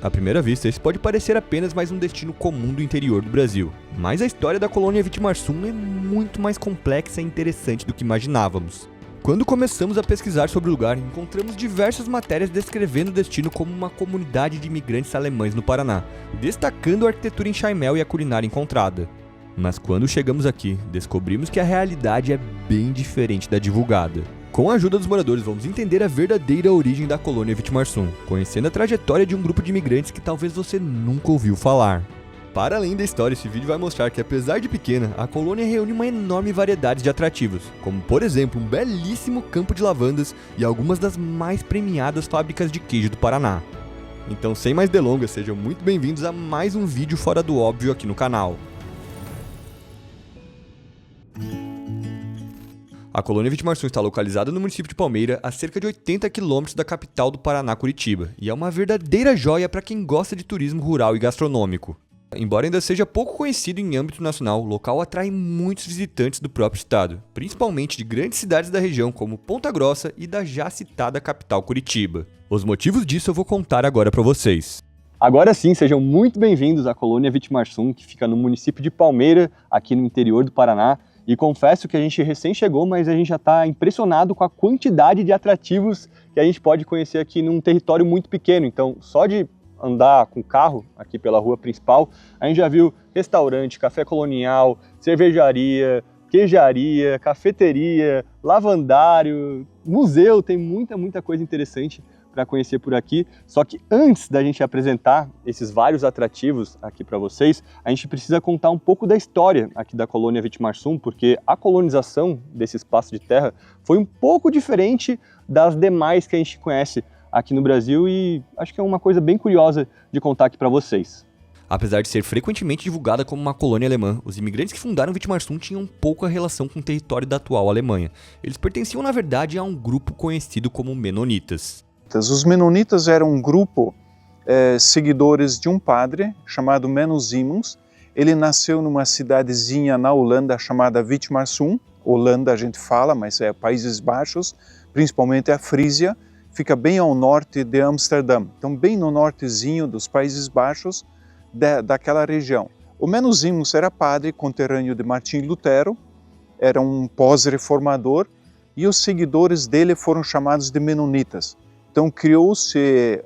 À primeira vista, esse pode parecer apenas mais um destino comum do interior do Brasil. Mas a história da colônia Vitimarsum é muito mais complexa e interessante do que imaginávamos. Quando começamos a pesquisar sobre o lugar, encontramos diversas matérias descrevendo o destino como uma comunidade de imigrantes alemães no Paraná, destacando a arquitetura em Chaimel e a culinária encontrada. Mas quando chegamos aqui, descobrimos que a realidade é bem diferente da divulgada. Com a ajuda dos moradores, vamos entender a verdadeira origem da colônia Vitimarsum, conhecendo a trajetória de um grupo de imigrantes que talvez você nunca ouviu falar. Para além da história, esse vídeo vai mostrar que, apesar de pequena, a colônia reúne uma enorme variedade de atrativos, como por exemplo um belíssimo campo de lavandas e algumas das mais premiadas fábricas de queijo do Paraná. Então, sem mais delongas, sejam muito bem-vindos a mais um vídeo fora do óbvio aqui no canal. A colônia Vitimarsum está localizada no município de Palmeira, a cerca de 80 quilômetros da capital do Paraná, Curitiba, e é uma verdadeira joia para quem gosta de turismo rural e gastronômico. Embora ainda seja pouco conhecido em âmbito nacional, o local atrai muitos visitantes do próprio estado, principalmente de grandes cidades da região como Ponta Grossa e da já citada capital Curitiba. Os motivos disso eu vou contar agora para vocês. Agora sim, sejam muito bem-vindos à colônia Vitimarsum, que fica no município de Palmeira, aqui no interior do Paraná. E confesso que a gente recém chegou, mas a gente já está impressionado com a quantidade de atrativos que a gente pode conhecer aqui num território muito pequeno. Então, só de andar com o carro aqui pela rua principal, a gente já viu restaurante, café colonial, cervejaria, queijaria, cafeteria, lavandário, museu, tem muita coisa interessante para conhecer por aqui. Só que antes da gente apresentar esses vários atrativos aqui para vocês, a gente precisa contar um pouco da história aqui da colônia Vitimarsum, porque a colonização desse espaço de terra foi um pouco diferente das demais que a gente conhece aqui no Brasil e acho que é uma coisa bem curiosa de contar aqui para vocês. Apesar de ser frequentemente divulgada como uma colônia alemã, os imigrantes que fundaram Vitimarsum tinham pouca relação com o território da atual Alemanha. Eles pertenciam, na verdade, a um grupo conhecido como Menonitas. Os Menonitas eram um grupo seguidores de um padre chamado Menno Simons. Ele nasceu numa cidadezinha na Holanda chamada Vitimarsum. Holanda a gente fala, mas é Países Baixos, principalmente a Frísia. Fica bem ao norte de Amsterdã, então bem no nortezinho dos Países Baixos daquela região. O Menno Simons era padre conterrâneo de Martim Lutero, era um pós-reformador e os seguidores dele foram chamados de Menonitas. Então criou-se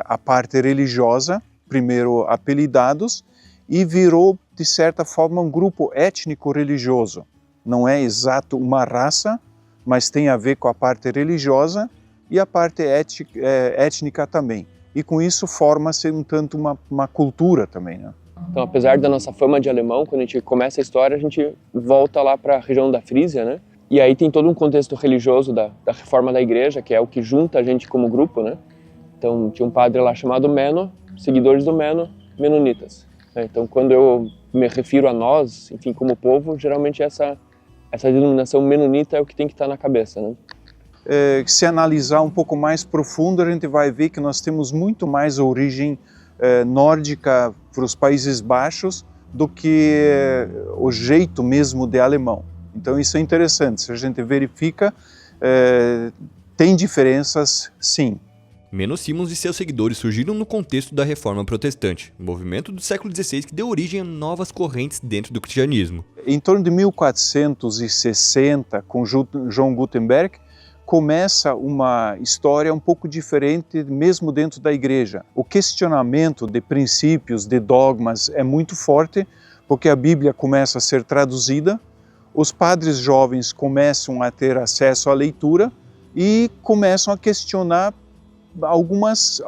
a parte religiosa, primeiro apelidados, e virou de certa forma um grupo étnico-religioso. Não é exato uma raça, mas tem a ver com a parte religiosa e a parte étnica também. E com isso forma-se um tanto uma cultura também, né? Então, apesar da nossa fama de alemão, quando a gente começa a história, a gente volta lá para a região da Frísia, né? E aí tem todo um contexto religioso da reforma da igreja, que é o que junta a gente como grupo, né? Então, tinha um padre lá chamado Menno, seguidores do Menno, Menonitas. Então, quando eu me refiro a nós, enfim, como povo, geralmente essa denominação menonita é o que tem que estar na cabeça, né? Se analisar um pouco mais profundo, a gente vai ver que nós temos muito mais origem nórdica para os Países Baixos do que o jeito mesmo de alemão. Então isso é interessante, se a gente verifica, tem diferenças sim. Menno Simons e seus seguidores surgiram no contexto da Reforma Protestante, um movimento do século XVI que deu origem a novas correntes dentro do cristianismo. Em torno de 1460, com João Gutenberg, começa uma história um pouco diferente mesmo dentro da igreja. O questionamento de princípios, de dogmas é muito forte, porque a Bíblia começa a ser traduzida, os padres jovens começam a ter acesso à leitura e começam a questionar algumas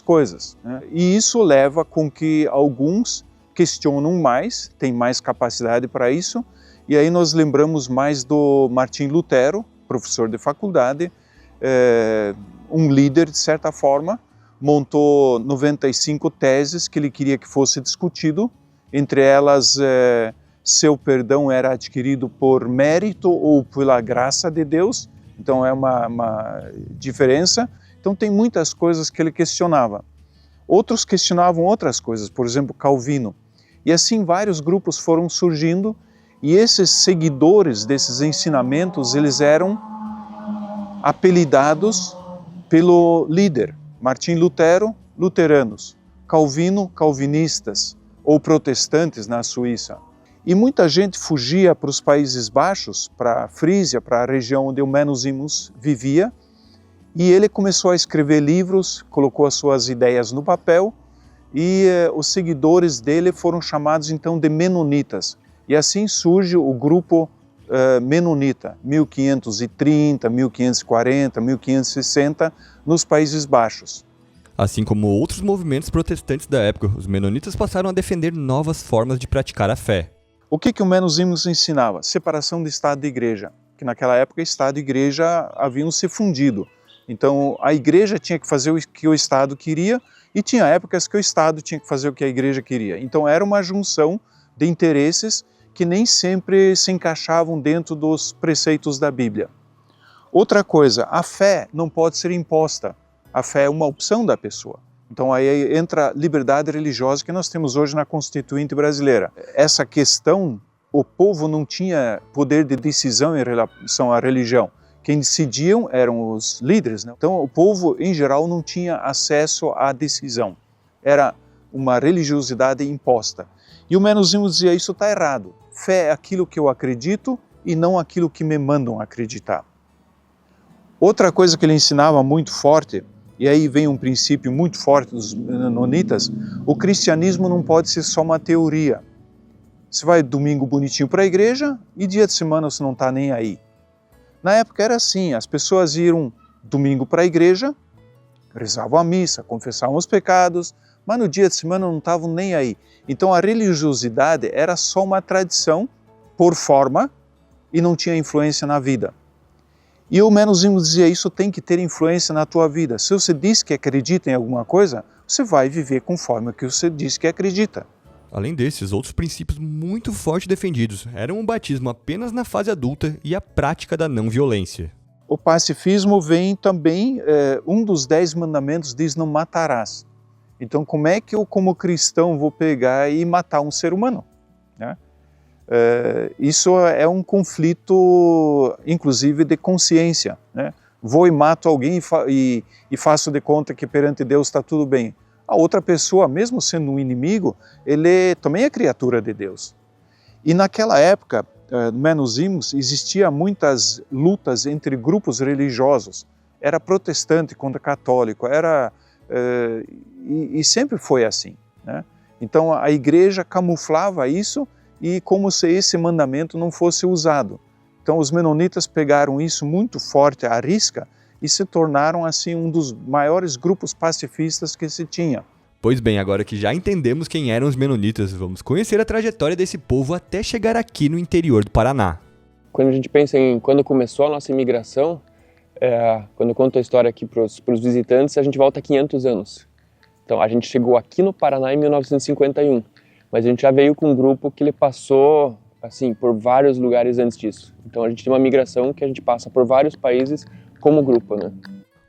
coisas, né? E isso leva com que alguns questionam mais, têm mais capacidade para isso, e aí nós lembramos mais do Martim Lutero, professor de faculdade, um líder de certa forma, montou 95 teses que ele queria que fosse discutido, entre elas seu perdão era adquirido por mérito ou pela graça de Deus, então é uma diferença. Então tem muitas coisas que ele questionava. Outros questionavam outras coisas, por exemplo, Calvino. E assim vários grupos foram surgindo e esses seguidores desses ensinamentos, eles eram apelidados pelo líder, Martim Lutero, luteranos. calvinistas ou protestantes na Suíça. E muita gente fugia para os Países Baixos, para a Frísia, para a região onde o Menos Imus vivia, e ele começou a escrever livros, colocou as suas ideias no papel, e os seguidores dele foram chamados então de menonitas. E assim surge o grupo menonita, 1530, 1540, 1560, nos Países Baixos. Assim como outros movimentos protestantes da época, os menonitas passaram a defender novas formas de praticar a fé. O que o Menos Imus ensinava? Separação de Estado e Igreja, que naquela época Estado e Igreja haviam se fundido. Então a Igreja tinha que fazer o que o Estado queria e tinha épocas que o Estado tinha que fazer o que a Igreja queria. Então era uma junção de interesses que nem sempre se encaixavam dentro dos preceitos da Bíblia. Outra coisa, a fé não pode ser imposta. A fé é uma opção da pessoa. Então aí entra a liberdade religiosa que nós temos hoje na Constituinte brasileira. Essa questão, o povo não tinha poder de decisão em relação à religião. Quem decidiam eram os líderes, né? Então o povo em geral não tinha acesso à decisão. Era uma religiosidade imposta. E o Menos Imus dizia, isso está errado. Fé é aquilo que eu acredito e não aquilo que me mandam acreditar. Outra coisa que ele ensinava muito forte, e aí vem um princípio muito forte dos menonitas, o cristianismo não pode ser só uma teoria. Você vai domingo bonitinho para a igreja e dia de semana você não está nem aí. Na época era assim, as pessoas iam domingo para a igreja, rezavam a missa, confessavam os pecados, mas no dia de semana não estavam nem aí. Então a religiosidade era só uma tradição por forma e não tinha influência na vida. E o Menos Imus dizia, isso tem que ter influência na tua vida. Se você diz que acredita em alguma coisa, você vai viver conforme o que você diz que acredita. Além desses, outros princípios muito fortes defendidos eram o batismo apenas na fase adulta e a prática da não violência. O pacifismo vem também, um dos 10 mandamentos diz não matarás. Então como é que eu como cristão vou pegar e matar um ser humano? Né? Isso é um conflito, inclusive, de consciência. Né? Vou e mato alguém e faço de conta que perante Deus está tudo bem. A outra pessoa, mesmo sendo um inimigo, ele também é criatura de Deus. E naquela época, no Menos Imus, existia muitas lutas entre grupos religiosos. Era protestante contra católico, e sempre foi assim. Né? Então a igreja camuflava isso e como se esse mandamento não fosse usado. Então os menonitas pegaram isso muito forte à risca e se tornaram assim um dos maiores grupos pacifistas que se tinha. Pois bem, agora que já entendemos quem eram os menonitas, vamos conhecer a trajetória desse povo até chegar aqui no interior do Paraná. Quando a gente pensa em quando começou a nossa imigração, quando eu conto a história aqui para os visitantes, a gente volta 500 anos. Então a gente chegou aqui no Paraná em 1951, mas a gente já veio com um grupo que ele passou assim por vários lugares antes disso. Então a gente tem uma migração que a gente passa por vários países como grupo, né?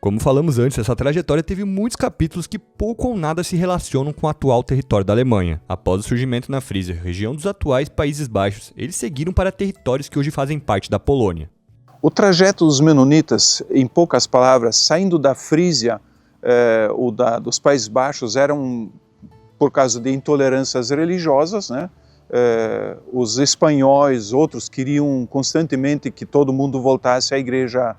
Como falamos antes, essa trajetória teve muitos capítulos que pouco ou nada se relacionam com o atual território da Alemanha. Após o surgimento na Frísia, região dos atuais Países Baixos, eles seguiram para territórios que hoje fazem parte da Polônia. O trajeto dos menonitas, em poucas palavras, saindo da Frísia ou dos Países Baixos, eram por causa de intolerâncias religiosas, né? Os espanhóis, outros queriam constantemente que todo mundo voltasse à Igreja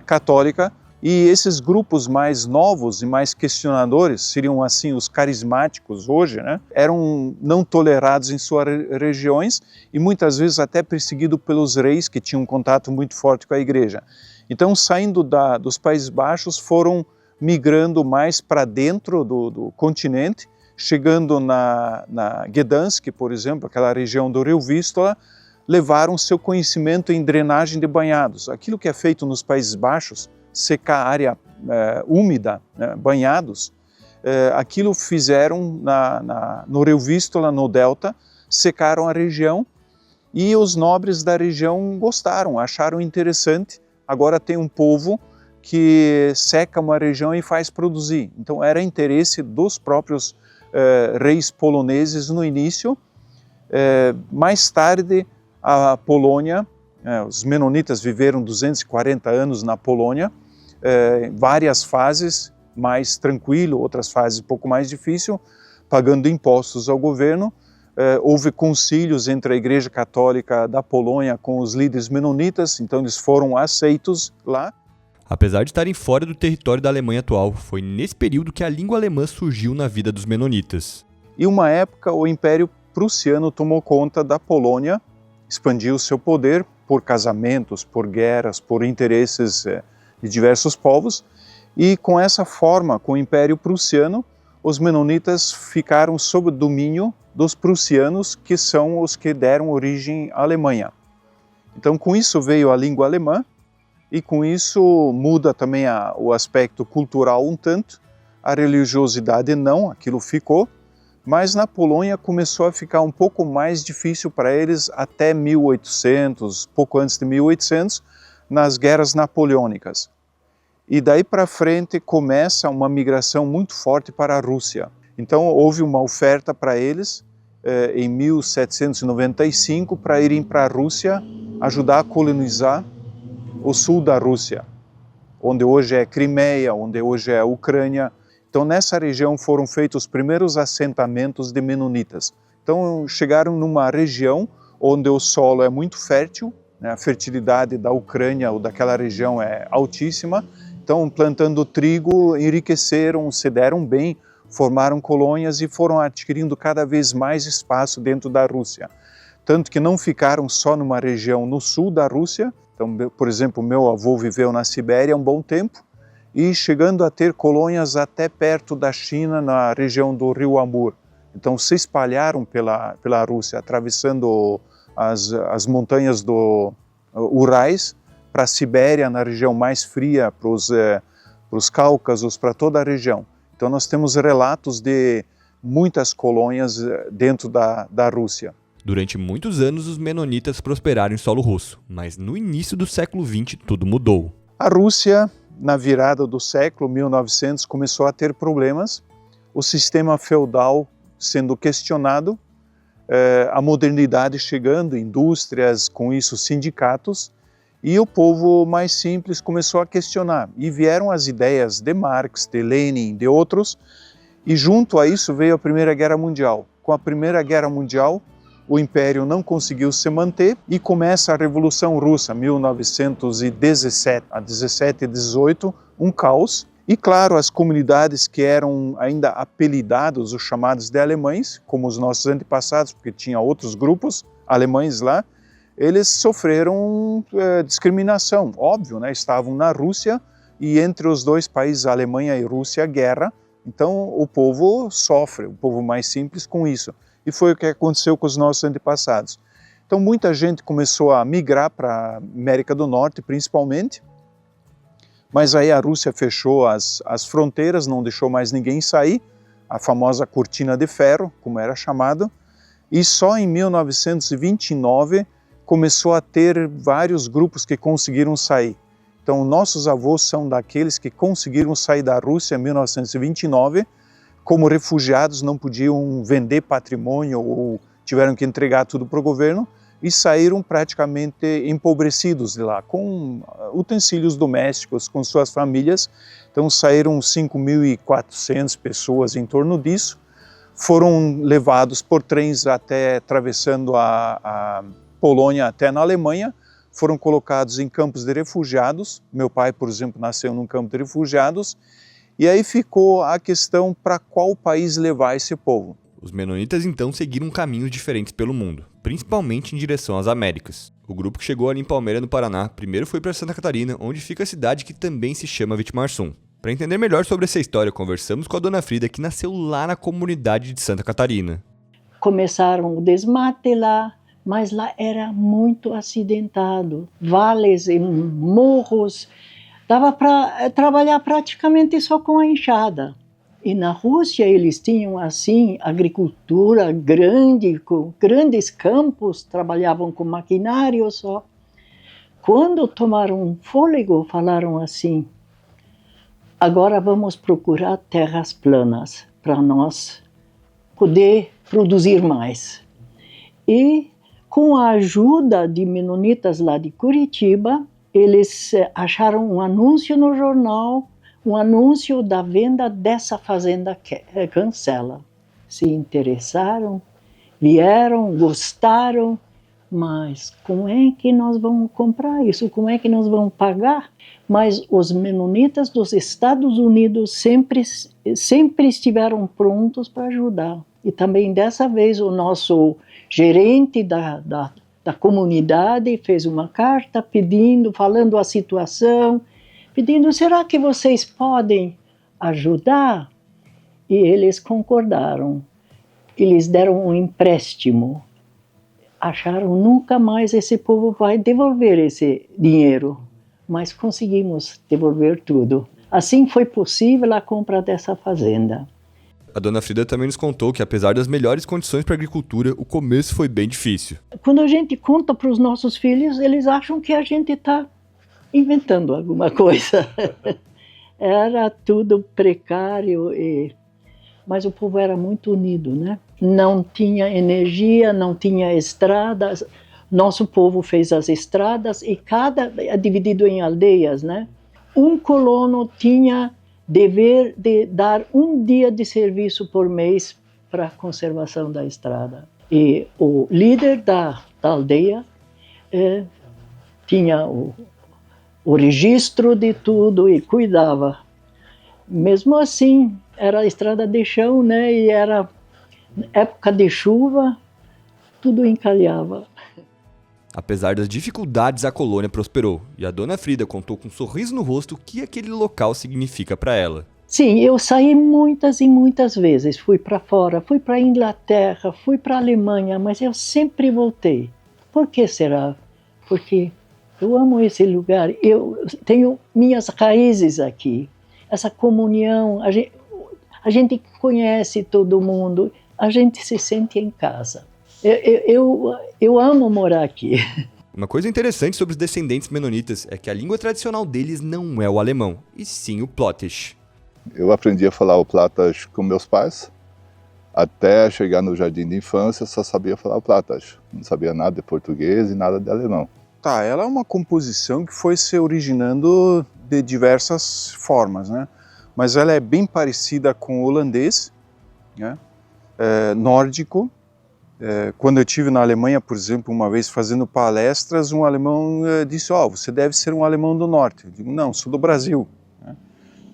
Católica, e esses grupos mais novos e mais questionadores, seriam assim os carismáticos hoje, né? Eram não tolerados em suas regiões e muitas vezes até perseguidos pelos reis que tinham um contato muito forte com a Igreja. Então, saindo dos Países Baixos, foram migrando mais para dentro do continente, chegando na Gdansk, por exemplo, aquela região do Rio Vístula, levaram seu conhecimento em drenagem de banhados. Aquilo que é feito nos Países Baixos, secar a área úmida, né, banhados, aquilo fizeram no Rio Vístula, no Delta, secaram a região e os nobres da região gostaram, acharam interessante. Agora tem um povo que seca uma região e faz produzir. Então era interesse dos próprios reis poloneses no início. Mais tarde, a Polônia, os menonitas viveram 240 anos na Polônia, várias fases, mais tranquilo, outras fases um pouco mais difícil, pagando impostos ao governo. Houve concílios entre a Igreja Católica da Polônia com os líderes menonitas, então eles foram aceitos lá. Apesar de estarem fora do território da Alemanha atual, foi nesse período que a língua alemã surgiu na vida dos menonitas. E uma época o Império Prussiano tomou conta da Polônia, expandiu seu poder por casamentos, por guerras, por interesses de diversos povos, e com essa forma, com o Império Prussiano, os menonitas ficaram sob o domínio dos prussianos, que são os que deram origem à Alemanha. Então, com isso veio a língua alemã, e com isso muda também o aspecto cultural um tanto, a religiosidade não, aquilo ficou, mas na Polônia começou a ficar um pouco mais difícil para eles até 1800, pouco antes de 1800, nas guerras napoleônicas. E daí para frente começa uma migração muito forte para a Rússia. Então houve uma oferta para eles em 1795 para irem para a Rússia ajudar a colonizar o sul da Rússia, onde hoje é Crimeia, onde hoje é a Ucrânia. Então nessa região foram feitos os primeiros assentamentos de menonitas. Então chegaram numa região onde o solo é muito fértil, né? A fertilidade da Ucrânia ou daquela região é altíssima. Então plantando trigo, enriqueceram, se deram bem, formaram colônias e foram adquirindo cada vez mais espaço dentro da Rússia. Tanto que não ficaram só numa região no sul da Rússia. Então, por exemplo, meu avô viveu na Sibéria um bom tempo e chegando a ter colônias até perto da China, na região do rio Amur. Então se espalharam pela Rússia, atravessando as montanhas do Urais para a Sibéria, na região mais fria, para os Cáucasos, para toda a região. Então nós temos relatos de muitas colônias dentro da Rússia. Durante muitos anos, os menonitas prosperaram em solo russo, mas no início do século XX tudo mudou. A Rússia, na virada do século 1900, começou a ter problemas, o sistema feudal sendo questionado, a modernidade chegando, indústrias, com isso sindicatos, e o povo mais simples começou a questionar. E vieram as ideias de Marx, de Lenin, de outros, e junto a isso veio a Primeira Guerra Mundial. Com a Primeira Guerra Mundial, o Império não conseguiu se manter e começa a Revolução Russa, 1917, a 17 e 18, um caos. E claro, as comunidades que eram ainda apelidados, os chamados de alemães, como os nossos antepassados, porque tinha outros grupos alemães lá, eles sofreram discriminação, óbvio, né? Estavam na Rússia e entre os dois países, Alemanha e Rússia, guerra. Então o povo sofre, o povo mais simples com isso. E foi o que aconteceu com os nossos antepassados. Então muita gente começou a migrar para a América do Norte, principalmente, mas aí a Rússia fechou as fronteiras, não deixou mais ninguém sair, a famosa cortina de ferro, como era chamado, e só em 1929 começou a ter vários grupos que conseguiram sair. Então nossos avós são daqueles que conseguiram sair da Rússia em 1929, como refugiados, não podiam vender patrimônio ou tiveram que entregar tudo para o governo e saíram praticamente empobrecidos de lá, com utensílios domésticos, com suas famílias. Então saíram 5.400 pessoas em torno disso, foram levados por trens até atravessando a Polônia até na Alemanha, foram colocados em campos de refugiados. Meu pai, por exemplo, nasceu num campo de refugiados. E aí ficou a questão para qual país levar esse povo. Os menonitas então seguiram caminhos diferentes pelo mundo, principalmente em direção às Américas. O grupo que chegou ali em Palmeira, no Paraná, primeiro foi para Santa Catarina, onde fica a cidade que também se chama Vitimarsum. Para entender melhor sobre essa história, conversamos com a dona Frida, que nasceu lá na comunidade de Santa Catarina. Começaram o desmate lá, mas lá era muito acidentado, vales e morros. Dava para trabalhar praticamente só com a enxada. E na Rússia eles tinham assim agricultura grande, com grandes campos, trabalhavam com maquinário só. Quando tomaram um fôlego, falaram assim: agora vamos procurar terras planas para nós poder produzir mais. E com a ajuda de menonitas lá de Curitiba, eles acharam um anúncio no jornal um anúncio da venda dessa fazenda Cancela. Se interessaram, vieram, gostaram, mas como é que nós vamos comprar isso? Como é que nós vamos pagar? Mas os menonitas dos Estados Unidos sempre estiveram prontos para ajudar. E também dessa vez o nosso gerente da comunidade fez uma carta pedindo, falando a situação, pedindo, será que vocês podem ajudar? E eles concordaram. Eles deram um empréstimo. Acharam nunca mais esse povo vai devolver esse dinheiro. Mas conseguimos devolver tudo. Assim foi possível a compra dessa fazenda. A dona Frida também nos contou que, apesar das melhores condições para a agricultura, o começo foi bem difícil. Quando a gente conta para os nossos filhos, eles acham que a gente está inventando alguma coisa. Era tudo precário, mas o povo era muito unido, né? Não tinha energia, não tinha estradas. Nosso povo fez as estradas e é dividido em aldeias, né? Um colono tinha dever de dar um dia de serviço por mês para a conservação da estrada. E o líder da aldeia tinha o registro de tudo e cuidava. Mesmo assim, era a estrada de chão, né? E era época de chuva, tudo encalhava. Apesar das dificuldades, a colônia prosperou, e a dona Frida contou com um sorriso no rosto o que aquele local significa para ela. Sim, eu saí muitas e muitas vezes, fui para fora, fui para a Inglaterra, fui para a Alemanha, mas eu sempre voltei. Por que será? Porque eu amo esse lugar, eu tenho minhas raízes aqui, essa comunhão, a gente conhece todo mundo, a gente se sente em casa. Eu amo morar aqui. Uma coisa interessante sobre os descendentes menonitas é que a língua tradicional deles não é o alemão, e sim o Plottisch. Eu aprendi a falar o Plottisch com meus pais. Até chegar no jardim de infância, só sabia falar o Plottisch. Não sabia nada de português e nada de alemão. Tá, ela é uma composição que foi se originando de diversas formas, né? Mas ela é bem parecida com o holandês, né? Nórdico. Quando eu estive na Alemanha, por exemplo, uma vez fazendo palestras, um alemão disse, você deve ser um alemão do norte. Eu digo, não, sou do Brasil.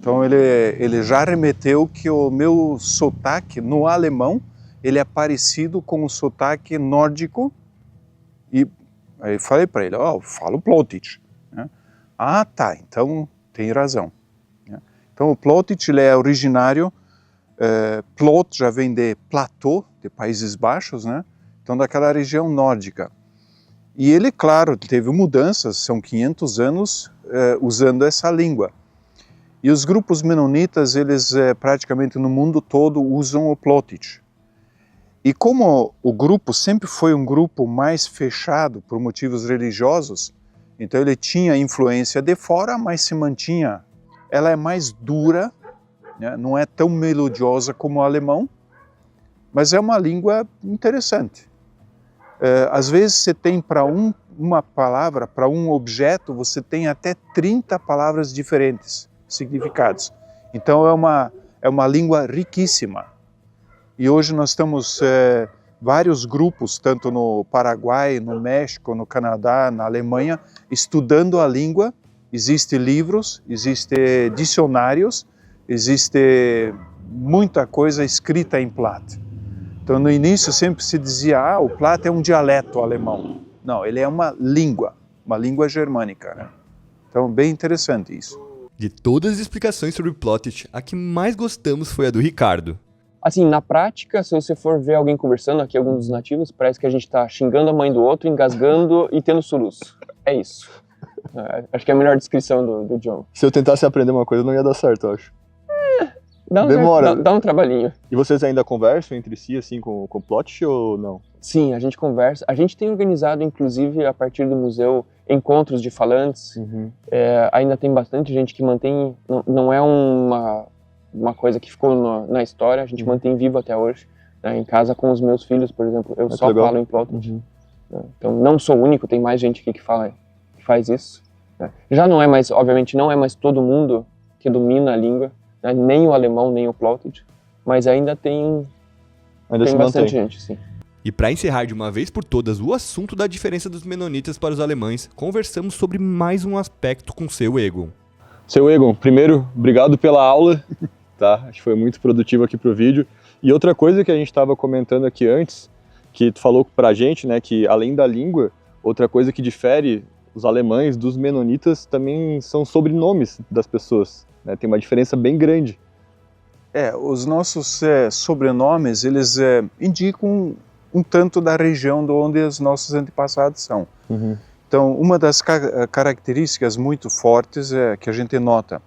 Então ele já remeteu que o meu sotaque no alemão, ele é parecido com o sotaque nórdico. E aí falei para ele, eu falo Plottisch. Ah, tá, então tem razão. Então o Plottisch ele é originário, Plot já vem de platô, de Países Baixos, né? Então daquela região nórdica. E ele, claro, teve mudanças, são 500 anos usando essa língua. E os grupos menonitas, eles praticamente no mundo todo usam o Plottisch. E como o grupo sempre foi um grupo mais fechado por motivos religiosos, então ele tinha influência de fora, mas se mantinha. Ela é mais dura, né? Não é tão melodiosa como o alemão, mas é uma língua interessante. Às vezes você tem para uma palavra, para um objeto, você tem até 30 palavras diferentes, significados. Então é uma língua riquíssima. E hoje nós temos vários grupos, tanto no Paraguai, no México, no Canadá, na Alemanha, estudando a língua. Existem livros, existem dicionários, existe muita coisa escrita em Platt. Então no início sempre se dizia, o Platt é um dialeto alemão. Não, ele é uma língua germânica, né? Então bem interessante isso. De todas as explicações sobre o Plottisch, a que mais gostamos foi a do Ricardo. Assim, na prática, se você for ver alguém conversando aqui, alguns dos nativos, parece que a gente tá xingando a mãe do outro, engasgando e tendo soluço. É isso. Acho que é a melhor descrição do John. Se eu tentasse aprender uma coisa, não ia dar certo, eu acho. Demora. Dá um trabalhinho. E vocês ainda conversam entre si, assim, com o Plottisch ou não? Sim, a gente conversa. A gente tem organizado, inclusive, a partir do museu, encontros de falantes. Ainda tem bastante gente que mantém... Não é uma coisa que ficou na história, a gente mantém vivo até hoje. Né? Em casa com os meus filhos, por exemplo, eu só falo em Plottisch. Então não sou o único, tem mais gente aqui que faz isso. Já não é mais, obviamente, não é mais todo mundo que domina a língua, né? Nem o alemão, nem o Plautdicht, mas ainda tem bastante gente, sim. E para encerrar de uma vez por todas o assunto da diferença dos menonitas para os alemães, conversamos sobre mais um aspecto com seu Egon. Seu Egon, primeiro, obrigado pela aula, tá? Acho que foi muito produtivo aqui pro vídeo. E outra coisa que a gente estava comentando aqui antes, que tu falou pra gente, né, que além da língua, outra coisa que difere os alemães dos menonitas também são sobrenomes das pessoas, né? Tem uma diferença bem grande. Os nossos sobrenomes, eles indicam um tanto da região de onde os nossos antepassados são. Uhum. Então, uma das características muito fortes que a gente nota,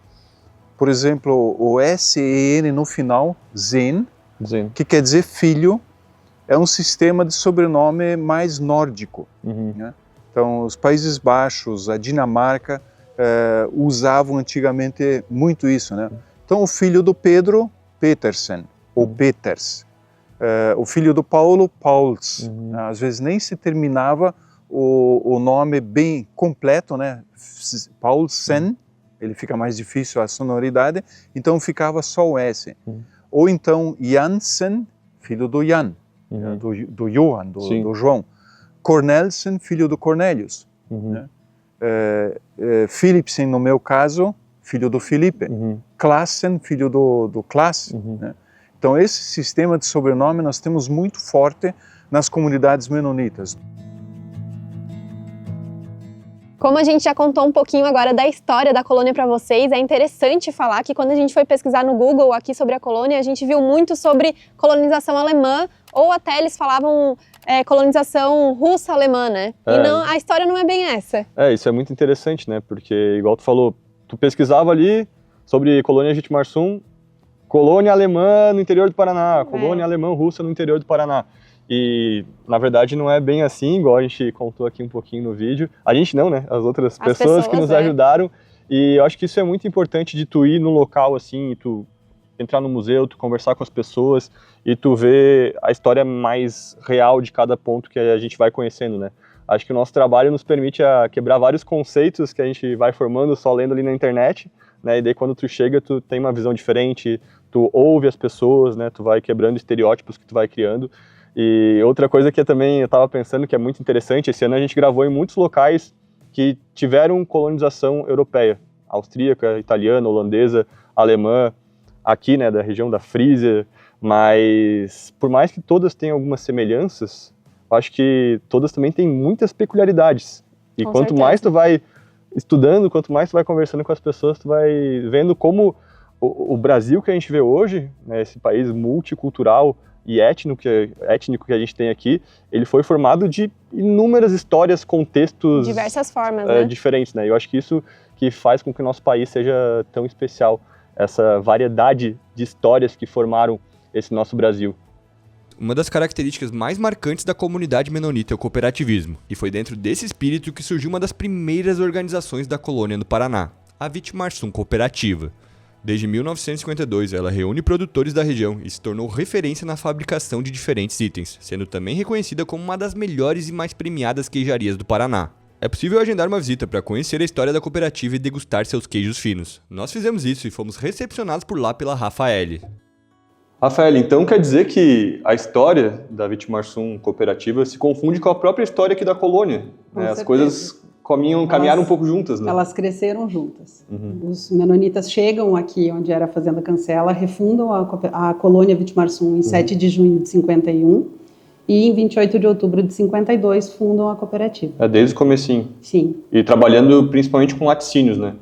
por exemplo, o S-E-N no final, Zen, que quer dizer filho, é um sistema de sobrenome mais nórdico. Uhum. Né? Então, os Países Baixos, a Dinamarca, usavam antigamente muito isso. Né? Então, o filho do Pedro, Petersen, ou Peters. O filho do Paulo, Pauls. Uhum. Às vezes nem se terminava o nome bem completo, né? Paulsen, ele fica mais difícil a sonoridade, então ficava só o S. Uhum. Ou então Jansen, filho do Jan, Uhum. do Johan, do João. Cornelsen, filho do Cornelius. Uhum. Né? Philipsen, no meu caso, filho do Felipe. Uhum. Klassen, filho do Klaas. Uhum. Né? Então esse sistema de sobrenome nós temos muito forte nas comunidades menonitas. Como a gente já contou um pouquinho agora da história da colônia para vocês, é interessante falar que quando a gente foi pesquisar no Google aqui sobre a colônia, a gente viu muito sobre colonização alemã, ou até eles falavam colonização russa-alemã, né? E não, a história não é bem essa. Isso é muito interessante, né? Porque, igual tu falou, tu pesquisava ali sobre colônia Jitmarsum, colônia alemã no interior do Paraná, colônia alemã-russa no interior do Paraná. E, na verdade, não é bem assim, igual a gente contou aqui um pouquinho no vídeo. A gente não, né? As outras pessoas que nos ajudaram. E eu acho que isso é muito importante de tu ir no local, assim, e tu entrar no museu, tu conversar com as pessoas e tu ver a história mais real de cada ponto que a gente vai conhecendo, né? Acho que o nosso trabalho nos permite quebrar vários conceitos que a gente vai formando só lendo ali na internet, né? E daí quando tu chega, tu tem uma visão diferente, tu ouve as pessoas, né? Tu vai quebrando estereótipos que tu vai criando. E outra coisa que também eu estava pensando que é muito interessante, esse ano a gente gravou em muitos locais que tiveram colonização europeia, austríaca, italiana, holandesa, alemã, aqui, né, da região da Frísia, mas por mais que todas tenham algumas semelhanças, eu acho que todas também têm muitas peculiaridades. E Com quanto certeza. mais tu vai estudando, quanto mais tu vai conversando com as pessoas, tu vai vendo como o Brasil que a gente vê hoje, né, esse país multicultural e étnico que a gente tem aqui, ele foi formado de inúmeras histórias, contextos Diversas formas, né? diferentes, né? Eu acho que isso que faz com que o nosso país seja tão especial, essa variedade de histórias que formaram esse nosso Brasil. Uma das características mais marcantes da comunidade menonita é o cooperativismo, e foi dentro desse espírito que surgiu uma das primeiras organizações da colônia no Paraná, a Jitmarsum Cooperativa. Desde 1952, ela reúne produtores da região e se tornou referência na fabricação de diferentes itens, sendo também reconhecida como uma das melhores e mais premiadas queijarias do Paraná. É possível agendar uma visita para conhecer a história da cooperativa e degustar seus queijos finos. Nós fizemos isso e fomos recepcionados por lá pela Rafaele. Rafael, então quer dizer que a história da Jitmarsum Cooperativa se confunde com a própria história aqui da colônia, né? As coisas caminharam um pouco juntas, né? Elas cresceram juntas. Os menonitas chegam aqui, onde era a Fazenda Cancela, refundam a colônia Jitmarsum em 7 de junho de 51 e em 28 de outubro de 52 fundam a cooperativa. É desde o comecinho. Sim. E trabalhando principalmente com laticínios, né?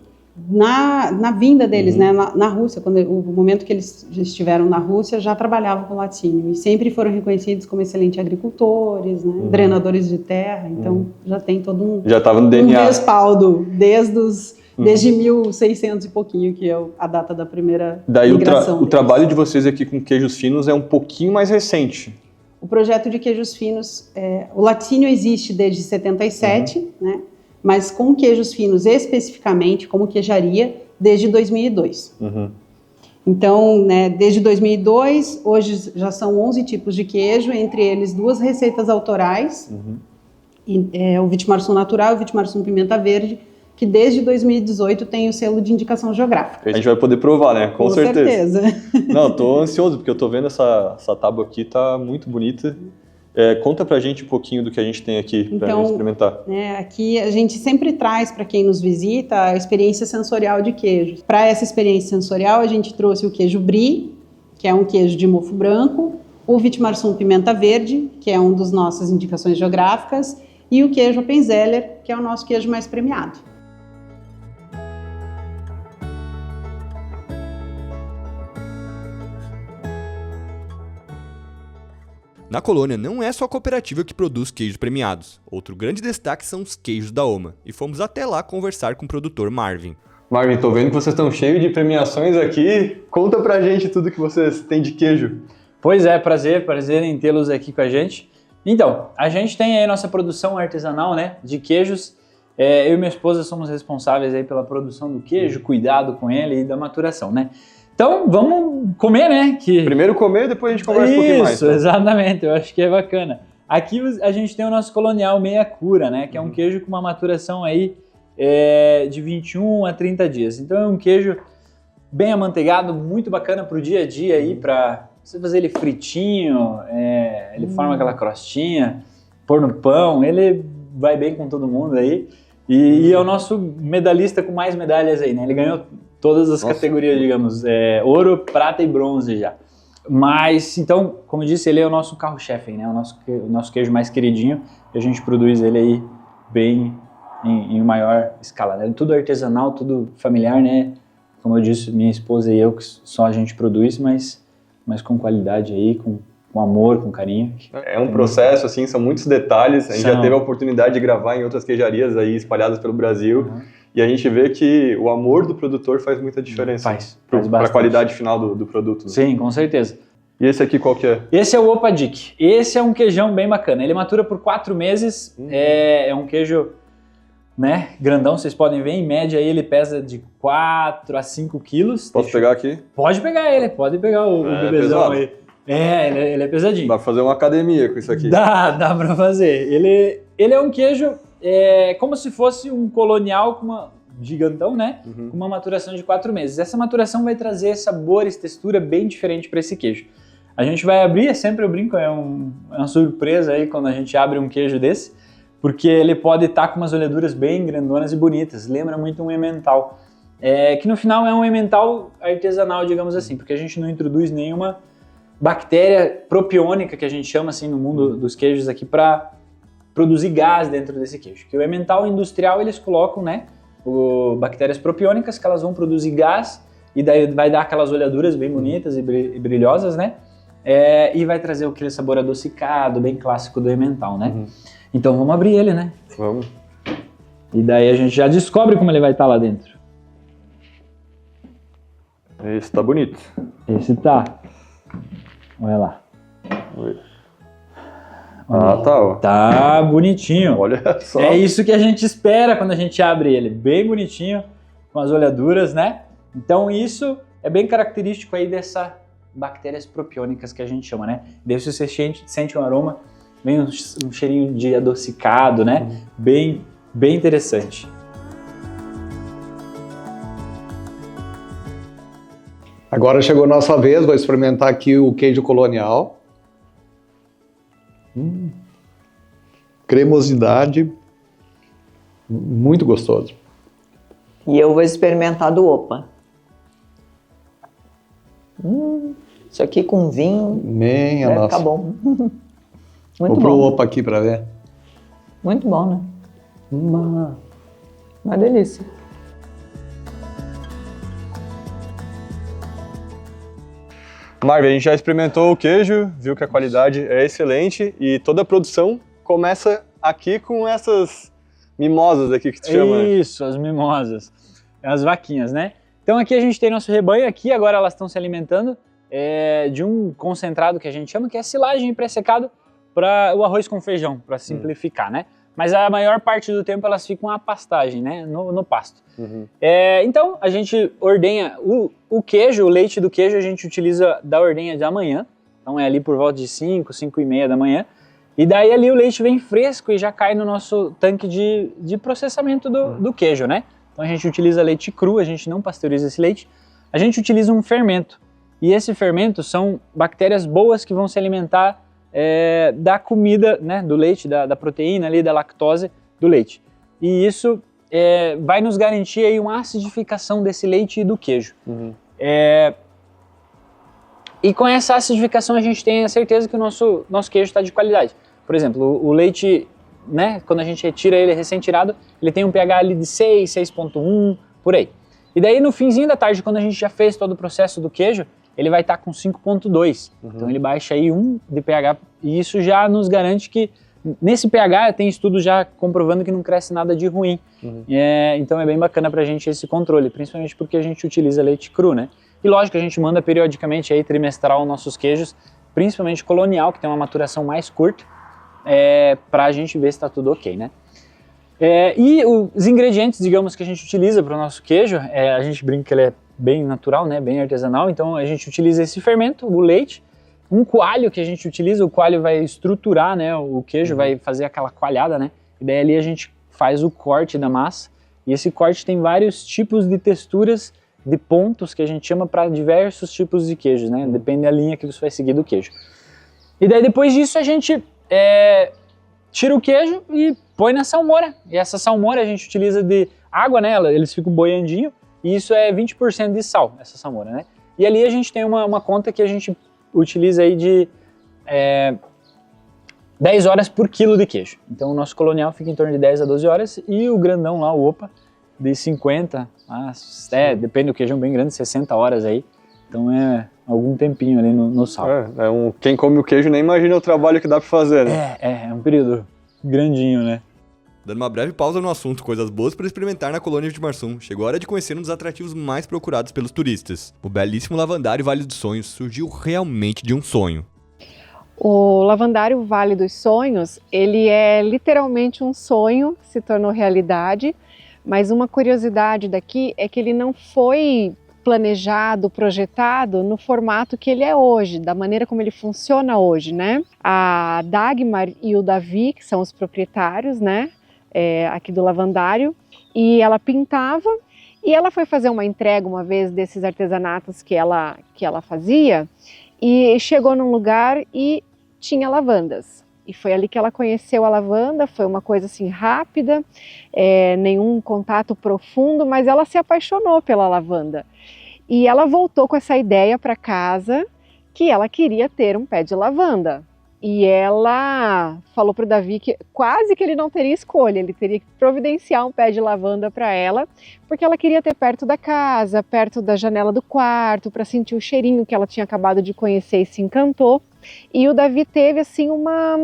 Na vinda deles, né, na Rússia, o momento que eles estiveram na Rússia, já trabalhavam com laticínio e sempre foram reconhecidos como excelentes agricultores, né, drenadores de terra, então já tem todo já tava no DNA. Um respaldo desde 1600 e pouquinho, que é a data da primeira migração. O trabalho de vocês aqui com queijos finos é um pouquinho mais recente. O projeto de queijos finos, o laticínio existe desde 77, né? Mas com queijos finos especificamente, como queijaria, desde 2002. Então, né, desde 2002, hoje já são 11 tipos de queijo, entre eles 2 receitas autorais, o Jitmarsum natural e o Jitmarsum pimenta verde, que desde 2018 tem o selo de indicação geográfica. A gente vai poder provar, né? Com certeza. Não, tô ansioso, porque eu tô vendo essa tábua aqui, tá muito bonita. Conta pra gente um pouquinho do que a gente tem aqui pra experimentar. Aqui a gente sempre traz para quem nos visita a experiência sensorial de queijos. Para essa experiência sensorial, a gente trouxe o queijo Brie, que é um queijo de mofo branco, o Vitimarsum pimenta verde, que é um dos nossas indicações geográficas, e o queijo Appenzeller, que é o nosso queijo mais premiado. Na Colônia não é só a cooperativa que produz queijos premiados. Outro grande destaque são os queijos da OMA. E fomos até lá conversar com o produtor Marvin. Marvin, tô vendo que vocês estão cheios de premiações aqui. Conta pra gente tudo que vocês têm de queijo. Pois é, prazer em tê-los aqui com a gente. Então, a gente tem aí nossa produção artesanal, né, de queijos. Eu e minha esposa somos responsáveis aí pela produção do queijo, cuidado com ele e da maturação, né? Então, vamos comer, né? Primeiro comer, depois a gente conversa um pouquinho mais. Isso, exatamente, eu acho que é bacana. Aqui a gente tem o nosso colonial meia cura, né? Que é um queijo com uma maturação aí de 21 a 30 dias. Então é um queijo bem amanteigado, muito bacana pro dia a dia aí, pra você fazer ele fritinho, ele forma aquela crostinha, pôr no pão, ele vai bem com todo mundo aí. E é o nosso medalhista com mais medalhas aí, né? Ele ganhou todas as categorias, digamos, ouro, prata e bronze já. Mas, então, como eu disse, ele é o nosso carro-chefe, né? O nosso queijo mais queridinho, e a gente produz ele aí bem em maior escala, né? Tudo artesanal, tudo familiar, né? Como eu disse, minha esposa e eu, que só a gente produz, mas com qualidade aí, com amor, com carinho. É um processo, assim, são muitos detalhes. A gente já teve a oportunidade de gravar em outras queijarias aí espalhadas pelo Brasil. E a gente vê que o amor do produtor faz muita diferença. Faz para a qualidade final do produto. Né? Sim, com certeza. E esse aqui qual que é? Esse é o Opa Dick. Esse é um queijão bem bacana. Ele matura por 4 meses. É um queijo, né, grandão. Vocês podem ver, em média ele pesa de 4 a 5 quilos. Posso pegar aqui? Pode pegar ele, pode pegar o bebezão aí. Ele é pesadinho. Dá pra fazer uma academia com isso aqui. Dá pra fazer. Ele é um queijo como se fosse um colonial com uma gigantão, né? Com uma maturação de 4 meses. Essa maturação vai trazer sabores, textura bem diferente para esse queijo. A gente vai abrir, sempre eu brinco, é uma surpresa aí quando a gente abre um queijo desse, porque ele pode estar com umas oleaduras bem grandonas e bonitas. Lembra muito um emmental. Que no final é um emmental artesanal, digamos assim, porque a gente não introduz nenhuma bactéria propiônica, que a gente chama assim no mundo dos queijos aqui, para produzir gás dentro desse queijo. Que o emmental industrial eles colocam, né, bactérias propiônicas que elas vão produzir gás e daí vai dar aquelas oleaduras bem bonitas e brilhosas, né, e vai trazer aquele sabor adocicado, bem clássico do emmental, né. Então vamos abrir ele, né. Vamos. E daí a gente já descobre como ele vai estar lá dentro. Esse tá bonito. Esse tá. Olha lá. Tá, ó. Tá bonitinho. Olha só. É isso que a gente espera quando a gente abre ele. Bem bonitinho, com as oleaduras, né? Então isso é bem característico aí dessas bactérias propiônicas que a gente chama, né? Daí você sente um aroma, vem um cheirinho de adocicado, né? Bem interessante. Agora chegou a nossa vez, vou experimentar aqui o queijo colonial. Cremosidade, muito gostoso. E eu vou experimentar do Opa. Isso aqui com vinho Minha vai ficar bom. Muito Vou pro Opa aqui para ver. Muito bom, né? Uma delícia. Marvin, a gente já experimentou o queijo, viu que a qualidade é excelente e toda a produção começa aqui com essas mimosas aqui que tu chama. Isso, as mimosas, as vaquinhas, né? Então aqui a gente tem nosso rebanho, aqui agora elas estão se alimentando de um concentrado que a gente chama, que é silagem pré-secado para o arroz com feijão, para simplificar, né? Mas a maior parte do tempo elas ficam à pastagem, né? No pasto. Então a gente ordenha o queijo, o leite do queijo a gente utiliza da ordenha de amanhã. Então é ali por volta de 5, 5 e meia da manhã. E daí ali o leite vem fresco e já cai no nosso tanque de processamento do queijo, né? Então a gente utiliza leite cru, a gente não pasteuriza esse leite, a gente utiliza um fermento. E esse fermento são bactérias boas que vão se alimentar da comida, né, do leite, da proteína ali, da lactose do leite. E isso vai nos garantir aí uma acidificação desse leite e do queijo. E com essa acidificação a gente tem a certeza que o nosso queijo está de qualidade. Por exemplo, o leite, né, quando a gente retira ele recém-tirado, ele tem um pH ali de 6, 6.1, por aí. E daí no finzinho da tarde, quando a gente já fez todo o processo do queijo, ele vai estar com 5.2. Então ele baixa aí 1 de pH e isso já nos garante que nesse pH tem estudos já comprovando que não cresce nada de ruim. Então é bem bacana pra gente esse controle, principalmente porque a gente utiliza leite cru, né? E lógico, a gente manda periodicamente aí trimestral nossos queijos, principalmente colonial, que tem uma maturação mais curta, pra gente ver se tá tudo ok, né? E os ingredientes, digamos, que a gente utiliza para o nosso queijo, a gente brinca que ele é bem natural, né, bem artesanal, então a gente utiliza esse fermento, o leite, um coalho que a gente utiliza, o coalho vai estruturar, né, o queijo, vai fazer aquela coalhada, né, e daí ali a gente faz o corte da massa, e esse corte tem vários tipos de texturas, de pontos que a gente chama para diversos tipos de queijos, né, depende da linha que você vai seguir do queijo. E daí depois disso a gente tira o queijo e põe na salmoura, e essa salmoura a gente utiliza de água, né, eles ficam boiandinho, e isso é 20% de sal, essa salmoura, né? E ali a gente tem uma conta que a gente utiliza aí de 10 horas por quilo de queijo. Então o nosso colonial fica em torno de 10 a 12 horas e o grandão lá, o Opa, de 50, depende do queijo, bem grande, 60 horas aí. Então é algum tempinho ali no sal. Quem come o queijo nem imagina o trabalho que dá pra fazer, né? É um período grandinho, né? Dando uma breve pausa no assunto coisas boas para experimentar na colônia Vitimarsum, chegou a hora de conhecer um dos atrativos mais procurados pelos turistas. O belíssimo lavandário Vale dos Sonhos surgiu realmente de um sonho. O lavandário Vale dos Sonhos, ele é literalmente um sonho que se tornou realidade, mas uma curiosidade daqui é que ele não foi planejado, projetado no formato que ele é hoje, da maneira como ele funciona hoje, né? A Dagmar e o Davi, que são os proprietários, né, aqui do lavandário, e ela pintava, e ela foi fazer uma entrega uma vez desses artesanatos que ela fazia, e chegou num lugar e tinha lavandas. E foi ali que ela conheceu a lavanda, foi uma coisa assim rápida, nenhum contato profundo, mas ela se apaixonou pela lavanda. E ela voltou com essa ideia para casa que ela queria ter um pé de lavanda. E ela falou para o Davi que quase que ele não teria escolha, ele teria que providenciar um pé de lavanda para ela, porque ela queria ter perto da casa, perto da janela do quarto, para sentir o cheirinho que ela tinha acabado de conhecer e se encantou. E o Davi teve assim uma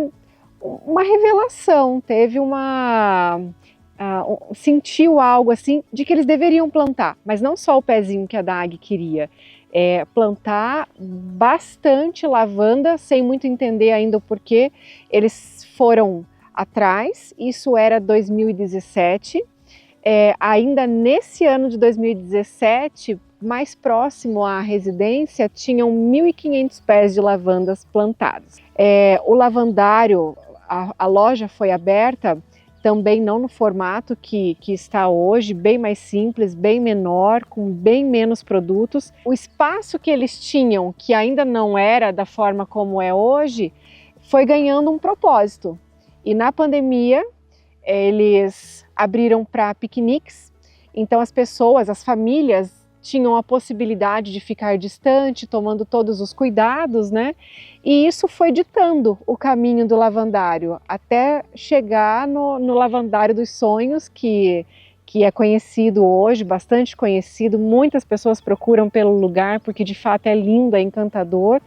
revelação, teve sentiu algo assim de que eles deveriam plantar, mas não só o pezinho que a Dag queria, plantar bastante lavanda, sem muito entender ainda o porquê. Eles foram atrás, isso era 2017, ainda nesse ano de 2017, mais próximo à residência, tinham 1.500 pés de lavandas plantados. O lavandário, a loja foi aberta também não no formato que está hoje, bem mais simples, bem menor, com bem menos produtos. O espaço que eles tinham, que ainda não era da forma como é hoje, foi ganhando um propósito. E na pandemia, eles abriram para piqueniques, então as pessoas, as famílias, tinham a possibilidade de ficar distante, tomando todos os cuidados, né? E isso foi ditando o caminho do lavandário, até chegar no Lavandário dos Sonhos, que é conhecido hoje, bastante conhecido, muitas pessoas procuram pelo lugar, porque de fato é lindo, é encantador,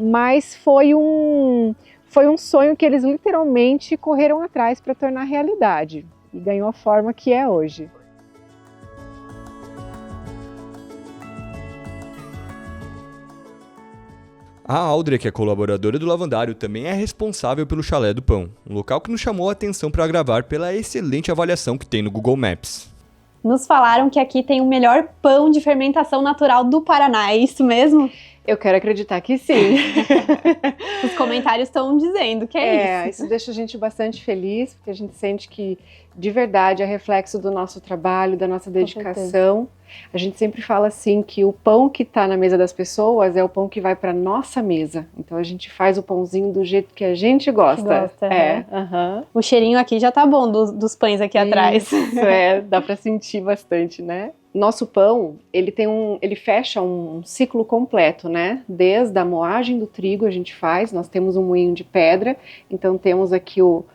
mas foi um sonho que eles literalmente correram atrás para tornar realidade, e ganhou a forma que é hoje. A Áudria, que é colaboradora do lavandário, também é responsável pelo Chalé do Pão, um local que nos chamou a atenção para gravar pela excelente avaliação que tem no Google Maps. Nos falaram que aqui tem o melhor pão de fermentação natural do Paraná, é isso mesmo? Eu quero acreditar que sim. Os comentários comentários estão dizendo que é isso. Isso deixa a gente bastante feliz, porque a gente sente que, de verdade, é reflexo do nosso trabalho, da nossa dedicação. A gente sempre fala assim que o pão que está na mesa das pessoas é o pão que vai para nossa mesa. Então a gente faz o pãozinho do jeito que a gente gosta. O cheirinho aqui já tá bom dos pães aqui atrás. Isso, dá para sentir bastante, né? Nosso pão, ele fecha um ciclo completo, né? Desde a moagem do trigo a gente faz, nós temos um moinho de pedra, então temos aqui o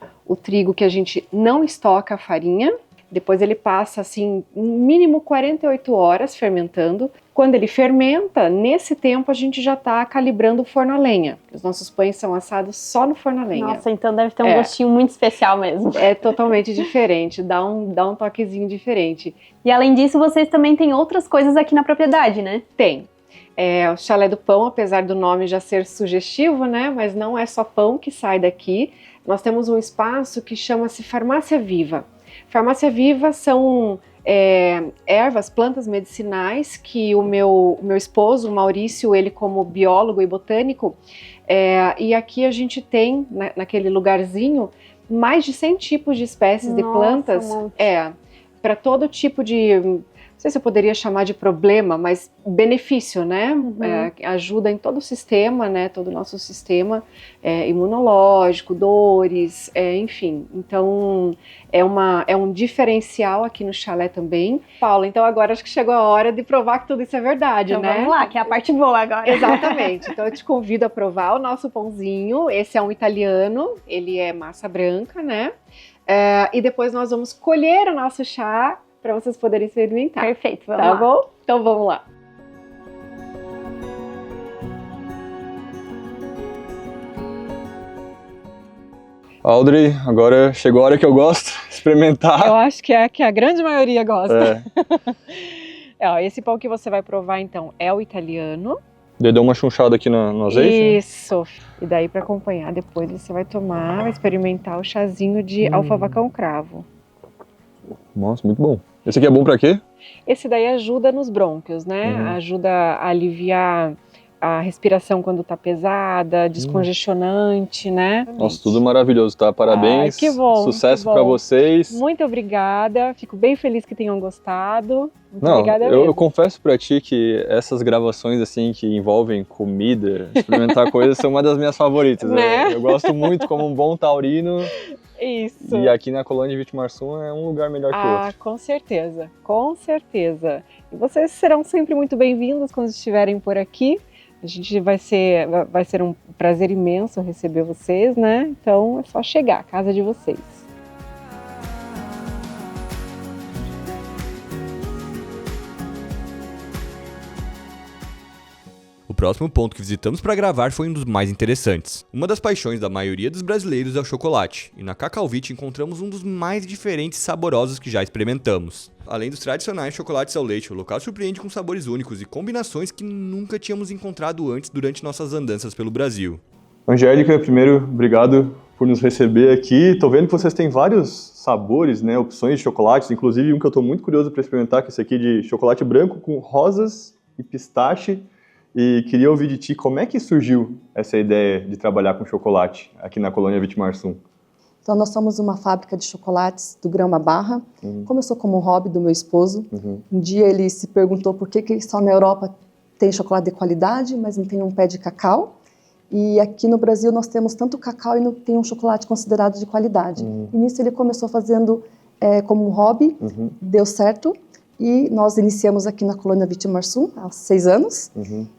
trigo que a gente não estoca a farinha, depois ele passa assim, mínimo 48 horas fermentando. Quando ele fermenta, nesse tempo a gente já está calibrando o forno a lenha. Os nossos pães são assados só no forno a lenha. Nossa, então deve ter um gostinho muito especial mesmo. É totalmente diferente, dá um toquezinho diferente. E além disso, vocês também têm outras coisas aqui na propriedade, né? Tem. O Chalé do Pão, apesar do nome já ser sugestivo, né? Mas não é só pão que sai daqui. Nós temos um espaço que chama-se Farmácia Viva. Farmácia Viva são ervas, plantas medicinais que o meu esposo, o Maurício, ele como biólogo e botânico, e aqui a gente tem, naquele lugarzinho, mais de 100 tipos de espécies de plantas. Para todo tipo de, não sei se eu poderia chamar de problema, mas benefício, né? Ajuda em todo o sistema, né? Todo o nosso sistema imunológico, dores, enfim. Então, é um diferencial aqui no chalé também. Paula, então agora acho que chegou a hora de provar que tudo isso é verdade, então, né? Vamos lá, que é a parte boa agora. Exatamente. Então eu te convido a provar o nosso pãozinho. Esse é um italiano, ele é massa branca, né? E depois nós vamos colher o nosso chá para vocês poderem experimentar. Perfeito, vamos lá. Tá bom? Então vamos lá. Audrey, agora chegou a hora que eu gosto, experimentar. Eu acho que é que a grande maioria gosta. Esse pão que você vai provar então é o italiano. Deu uma chunchada aqui no azeite? Isso. E daí para acompanhar depois você vai experimentar o chazinho de alfavacão cravo. Nossa, muito bom. Esse aqui é bom para quê? Esse daí ajuda nos brônquios, né? Ajuda a aliviar a respiração quando tá pesada, descongestionante, né? Nossa, tudo maravilhoso, tá? Parabéns. Que bom. Sucesso para vocês. Muito obrigada. Fico bem feliz que tenham gostado. Muito obrigada mesmo. Eu confesso para ti que essas gravações assim que envolvem comida, experimentar coisas, são uma das minhas favoritas. Né? Eu gosto muito como um bom taurino. Isso. E aqui na colônia de Vitimarsum é um lugar melhor que o outro. Com certeza, com certeza. E vocês serão sempre muito bem-vindos quando estiverem por aqui. A gente vai ser um prazer imenso receber vocês, né? Então é só chegar, a casa de vocês. O próximo ponto que visitamos para gravar foi um dos mais interessantes. Uma das paixões da maioria dos brasileiros é o chocolate, e na Cacau Vit encontramos um dos mais diferentes e saborosos que já experimentamos. Além dos tradicionais chocolates ao leite, o local surpreende com sabores únicos e combinações que nunca tínhamos encontrado antes durante nossas andanças pelo Brasil. Angélica, primeiro, obrigado por nos receber aqui. Tô vendo que vocês têm vários sabores, né, opções de chocolates, inclusive um que eu tô muito curioso para experimentar, que é esse aqui de chocolate branco com rosas e pistache. E queria ouvir de ti como é que surgiu essa ideia de trabalhar com chocolate aqui na colônia Vitimarsum. Então nós somos uma fábrica de chocolates do Grama Barra. Começou como um hobby do meu esposo. Um dia ele se perguntou por que só na Europa tem chocolate de qualidade, mas não tem um pé de cacau. E aqui no Brasil nós temos tanto cacau e não tem um chocolate considerado de qualidade. E nisso ele começou fazendo como um hobby, deu certo. E nós iniciamos aqui na colônia Vitimarsum há 6 anos.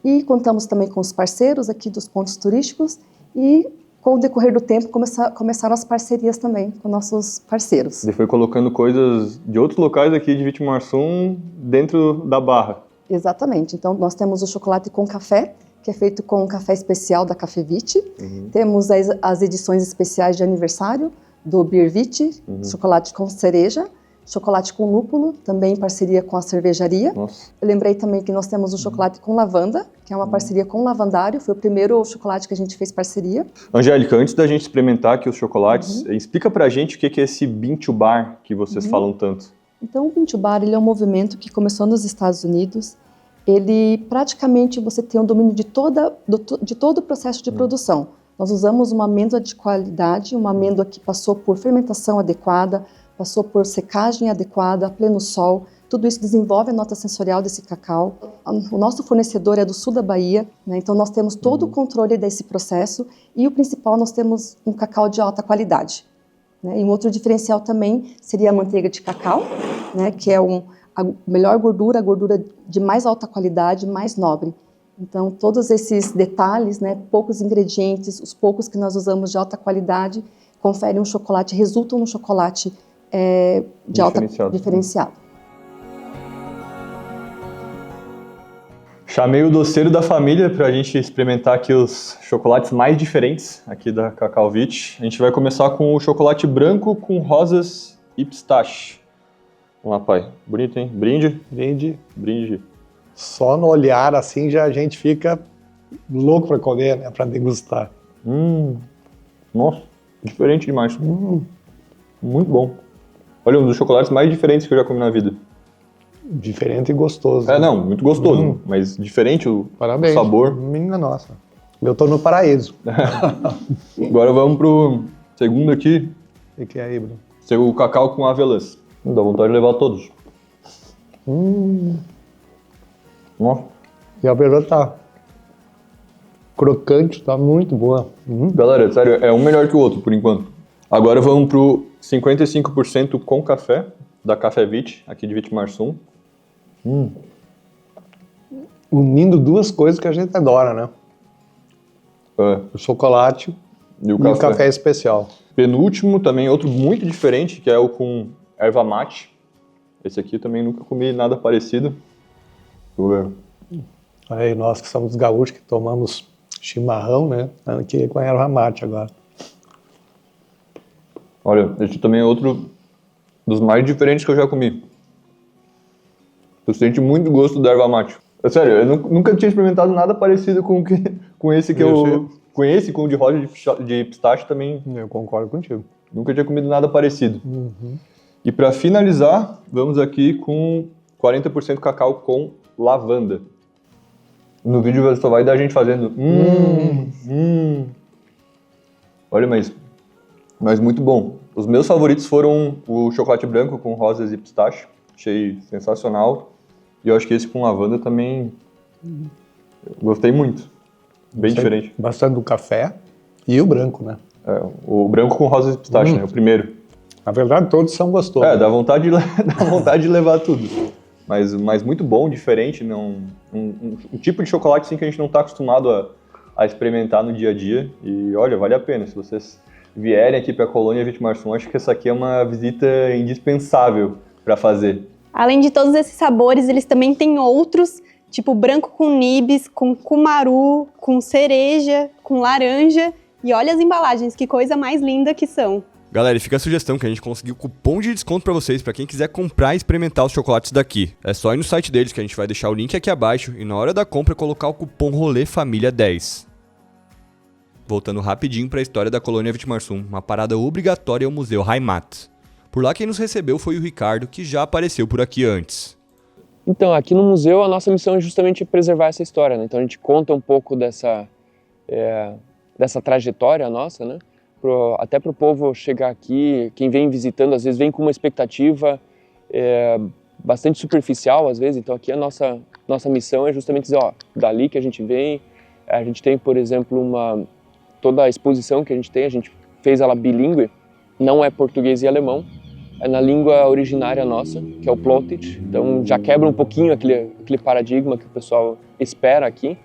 E contamos também com os parceiros aqui dos pontos turísticos. E com o decorrer do tempo começaram as parcerias também com nossos parceiros. Você foi colocando coisas de outros locais aqui de Vitimarsum dentro da barra. Exatamente. Então nós temos o chocolate com café, que é feito com um café especial da Café Vit. Temos as edições especiais de aniversário do Beer Vit, chocolate com cereja. Chocolate com lúpulo, também em parceria com a cervejaria. Nossa. Eu lembrei também que nós temos o chocolate com lavanda, que é uma parceria com o Lavandário. Foi o primeiro chocolate que a gente fez parceria. Angélica, antes da gente experimentar aqui os chocolates, explica pra gente o que é esse Bean to Bar que vocês falam tanto. Então, o Bean to Bar ele é um movimento que começou nos Estados Unidos. Ele, praticamente, você tem um domínio de todo o processo de produção. Nós usamos uma amêndoa de qualidade, uma amêndoa que passou por fermentação adequada, passou por secagem adequada, pleno sol. Tudo isso desenvolve a nota sensorial desse cacau. O nosso fornecedor é do sul da Bahia, né? Então nós temos todo o controle desse processo e o principal, nós temos um cacau de alta qualidade. Né? E um outro diferencial também seria a manteiga de cacau, né? Que é a melhor gordura, a gordura de mais alta qualidade, mais nobre. Então, todos esses detalhes, né, poucos ingredientes, os poucos que nós usamos de alta qualidade, conferem um chocolate, resultam num chocolate diferenciado. Chamei o doceiro da família para a gente experimentar aqui os chocolates mais diferentes aqui da Cacau Vit. A gente vai começar com o chocolate branco com rosas e pistache. Vamos lá, pai. Bonito, hein? Brinde. Brinde. Brinde. Só no olhar assim já a gente fica louco para comer, né? Para degustar. Nossa, diferente demais. Muito bom. Olha, um dos chocolates mais diferentes que eu já comi na vida. Diferente e gostoso. Não, muito gostoso, mas diferente o Parabéns. sabor. Minha nossa. Eu tô no paraíso. Agora vamos pro segundo aqui. O que é aí, Bruno? O cacau com avelãs. Dá vontade de levar todos. Nossa. E a avelã tá crocante, tá muito boa. Galera, sério, é um melhor que o outro, por enquanto. Agora vamos pro 55% com café, da Café Vit, aqui de Vitmarsum. Unindo duas coisas que a gente adora, né? O chocolate e o café especial. Penúltimo, também outro muito diferente, que é o com erva mate. Esse aqui também nunca comi nada parecido. Aí nós que somos gaúchos, que tomamos chimarrão, né? Aqui com a erva mate agora. Olha, esse também é outro dos mais diferentes que eu já comi. Tu sente muito gosto da erva mate. Sério, eu nunca tinha experimentado nada parecido com esse que eu conheço, com o de rosa de pistache também. Eu concordo contigo. Nunca tinha comido nada parecido. E para finalizar, vamos aqui com 40% cacau com lavanda. No vídeo só vai dar a gente fazendo Olha, mas muito bom. Os meus favoritos foram o chocolate branco com rosas e pistache. Achei sensacional. E eu acho que esse com lavanda também gostei muito. Bem diferente. Bastante do café e o branco, né? O branco com rosas e pistache, né? O primeiro. Na verdade, todos são gostosos. Dá vontade de levar tudo. Mas muito bom, diferente. Um tipo de chocolate assim, que a gente não está acostumado a experimentar no dia a dia. E olha, vale a pena. Se vocês vierem aqui para a Colônia Vitmarsum, acho que essa aqui é uma visita indispensável para fazer. Além de todos esses sabores, eles também têm outros, tipo branco com nibs, com cumaru, com cereja, com laranja. E olha as embalagens, que coisa mais linda que são. Galera, e fica a sugestão que a gente conseguiu cupom de desconto pra vocês, pra quem quiser comprar e experimentar os chocolates daqui. É só ir no site deles, que a gente vai deixar o link aqui abaixo, e na hora da compra colocar o cupom ROLEFAMILIA10. Voltando rapidinho pra história da Colônia Vitmarsum, uma parada obrigatória ao Museu Heimat. Por lá quem nos recebeu foi o Ricardo, que já apareceu por aqui antes. Então, aqui no museu a nossa missão é justamente preservar essa história, né? Então a gente conta um pouco dessa trajetória nossa, né? Até para o povo chegar aqui, quem vem visitando às vezes vem com uma expectativa bastante superficial às vezes, então aqui a nossa missão é justamente dizer, dali que a gente vem. A gente tem, por exemplo, toda a exposição que a gente fez ela bilíngue, não é português e alemão, é na língua originária nossa, que é o Plotitsch, então já quebra um pouquinho aquele paradigma que o pessoal espera aqui.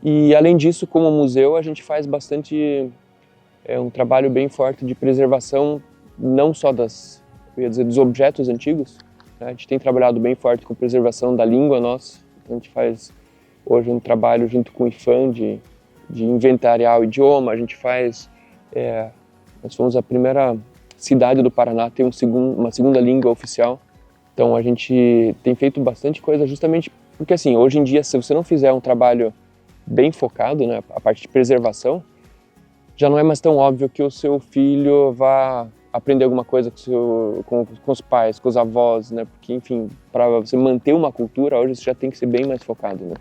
E além disso, como museu, a gente faz bastante um trabalho bem forte de preservação, não só dos objetos antigos, né? A gente tem trabalhado bem forte com preservação da língua nossa, então a gente faz hoje um trabalho junto com o IFAM de inventariar o idioma, a gente faz, nós fomos a primeira cidade do Paraná a ter uma segunda língua oficial, então a gente tem feito bastante coisa justamente porque assim, hoje em dia, se você não fizer um trabalho bem focado, né, a parte de preservação, já não é mais tão óbvio que o seu filho vá aprender alguma coisa com os pais, com os avós, né? Porque, enfim, para você manter uma cultura, hoje você já tem que ser bem mais focado, né?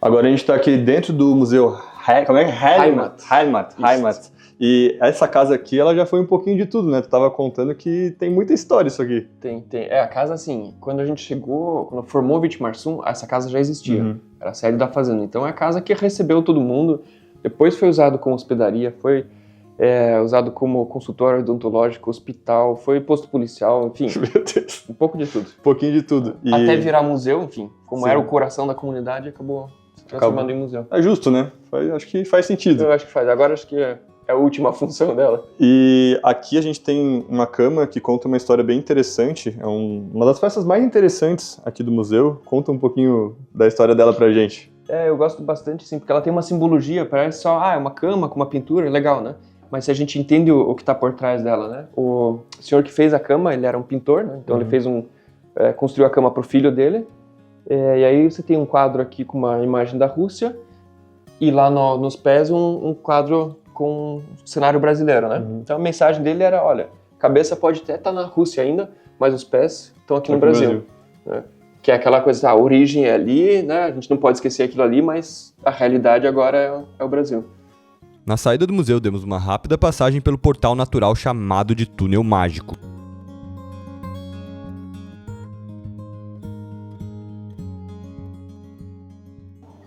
Agora a gente está aqui dentro do museu como é que é? Heimat. E essa casa aqui, ela já foi um pouquinho de tudo, né? Tu tava contando que tem muita história isso aqui. Tem. A casa, assim, quando a gente chegou, quando formou Vitimarsum, essa casa já existia. Era a sede da fazenda. Então é a casa que recebeu todo mundo. Depois foi usado como hospedaria, foi usado como consultório odontológico, hospital, foi posto policial, enfim. Meu Deus. Um pouco de tudo. Um pouquinho de tudo. E... Até virar museu, enfim. Como Sim. era o coração da comunidade, acabou se transformando em museu. É justo, né? Acho que faz sentido. Eu acho que faz. Agora acho que é a última função dela. E aqui a gente tem uma cama que conta uma história bem interessante. É uma das peças mais interessantes aqui do museu. Conta um pouquinho da história dela pra gente. Eu gosto bastante, sim, porque ela tem uma simbologia, parece só, é uma cama com uma pintura, legal, né? Mas se a gente entende o que está por trás dela, né? O senhor que fez a cama, ele era um pintor, né? Então ele fez construiu a cama para o filho dele. E aí você tem um quadro aqui com uma imagem da Rússia e lá nos pés um quadro com um cenário brasileiro, né? Então a mensagem dele era, olha, a cabeça pode até estar na Rússia ainda, mas os pés estão aqui no Brasil. Né? Que é aquela coisa, a origem é ali, né? A gente não pode esquecer aquilo ali, mas a realidade agora é o Brasil. Na saída do museu, demos uma rápida passagem pelo portal natural chamado de Túnel Mágico.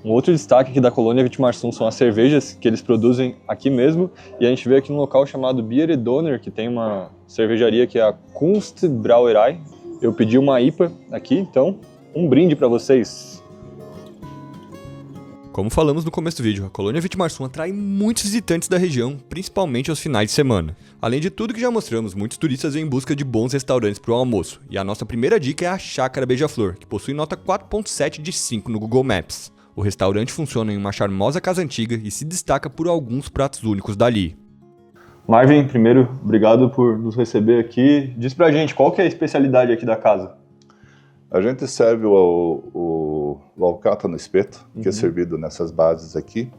Um outro destaque aqui da colônia Vitimarsum são as cervejas que eles produzem aqui mesmo. E a gente veio aqui num local chamado Bier Donner, que tem uma cervejaria que é a Kunstbrauerei. Eu pedi uma IPA aqui, então um brinde para vocês. Como falamos no começo do vídeo, a colônia Vitimarsum atrai muitos visitantes da região, principalmente aos finais de semana. Além de tudo que já mostramos, muitos turistas vêm em busca de bons restaurantes para o almoço. E a nossa primeira dica é a Chácara Beija-Flor, que possui nota 4.7 de 5 no Google Maps. O restaurante funciona em uma charmosa casa antiga e se destaca por alguns pratos únicos dali. Marvin, primeiro, obrigado por nos receber aqui. Diz pra gente, qual que é a especialidade aqui da casa? A gente serve o alcatra no espeto, que é servido nessas bases aqui.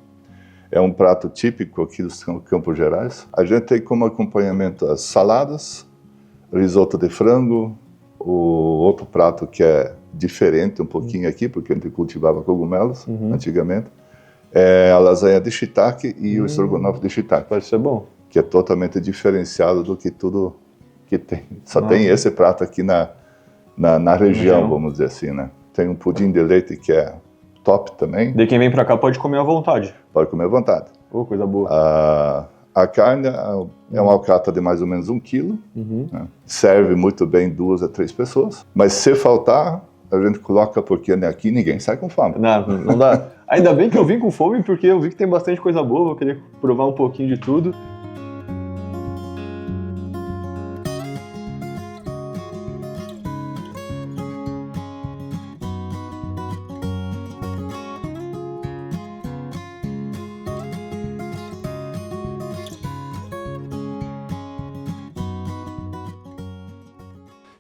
É um prato típico aqui dos Campos Gerais. A gente tem como acompanhamento as saladas, risoto de frango, o outro prato que é diferente um pouquinho aqui, porque a gente cultivava cogumelos antigamente, é a lasanha de shiitake e o estrogonofe de shiitake. Pode ser bom. Que é totalmente diferenciado do que tudo que tem. Só tem esse prato aqui na região, vamos dizer assim, né? Tem um pudim de leite que é top também. De quem vem pra cá pode comer à vontade. Pode comer à vontade. Coisa boa. A carne é uma alcatra de mais ou menos 1 quilo. Né? Serve muito bem 2 a 3 pessoas. Mas se faltar, a gente coloca, porque aqui ninguém sai com fome. Não dá. Ainda bem que eu vim com fome, porque eu vi que tem bastante coisa boa. Vou querer provar um pouquinho de tudo.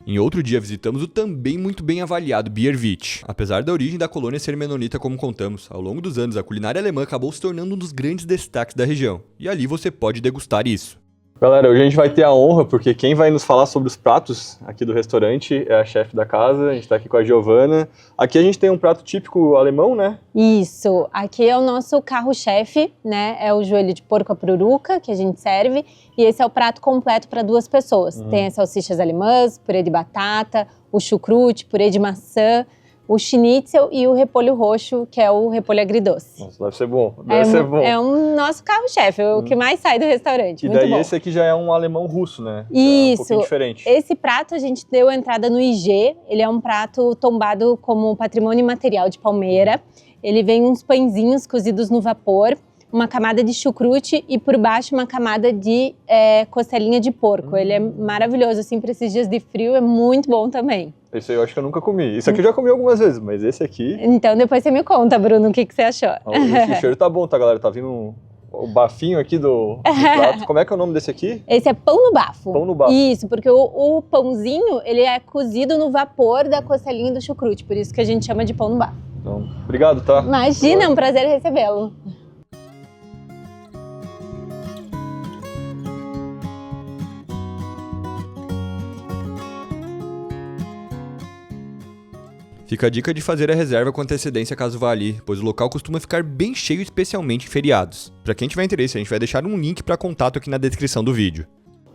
Em outro dia visitamos o também muito bem avaliado Bierwitz. Apesar da origem da colônia ser menonita como contamos, ao longo dos anos a culinária alemã acabou se tornando um dos grandes destaques da região. E ali você pode degustar isso. Galera, hoje a gente vai ter a honra, porque quem vai nos falar sobre os pratos aqui do restaurante é a chefe da casa, a gente tá aqui com a Giovana. Aqui a gente tem um prato típico alemão, né? Isso, aqui é o nosso carro-chefe, né? É o joelho de porco à pururuca que a gente serve, e esse é o prato completo para 2 pessoas. Tem as salsichas alemãs, purê de batata, o chucrute, purê de maçã, o schnitzel e o repolho roxo, que é o repolho agridoce. Nossa, deve ser bom. Deve ser bom. É um nosso carro-chefe, o que mais sai do restaurante. E muito daí bom. Esse aqui já é um alemão russo, né? Isso. É um pouquinho diferente. Esse prato a gente deu entrada no IG. Ele é um prato tombado como patrimônio imaterial de Palmeira. Ele vem uns pãezinhos cozidos no vapor, uma camada de chucrute e por baixo uma camada de costelinha de porco. Ele é maravilhoso, assim, para esses dias de frio, é muito bom também. Esse aí eu acho que eu nunca comi. Isso aqui eu já comi algumas vezes, mas esse aqui... Então depois você me conta, Bruno, o que você achou. Esse cheiro tá bom, tá, galera? Tá vindo o bafinho aqui do prato. Como é que é o nome desse aqui? Esse é pão no bafo. Pão no bafo. Isso, porque o pãozinho, ele é cozido no vapor da costelinha do chucrute, por isso que a gente chama de pão no bafo. Então, obrigado, tá? Imagina, é um prazer recebê-lo. Fica a dica de fazer a reserva com antecedência caso vá ali, pois o local costuma ficar bem cheio, especialmente em feriados. Para quem tiver interesse, a gente vai deixar um link para contato aqui na descrição do vídeo.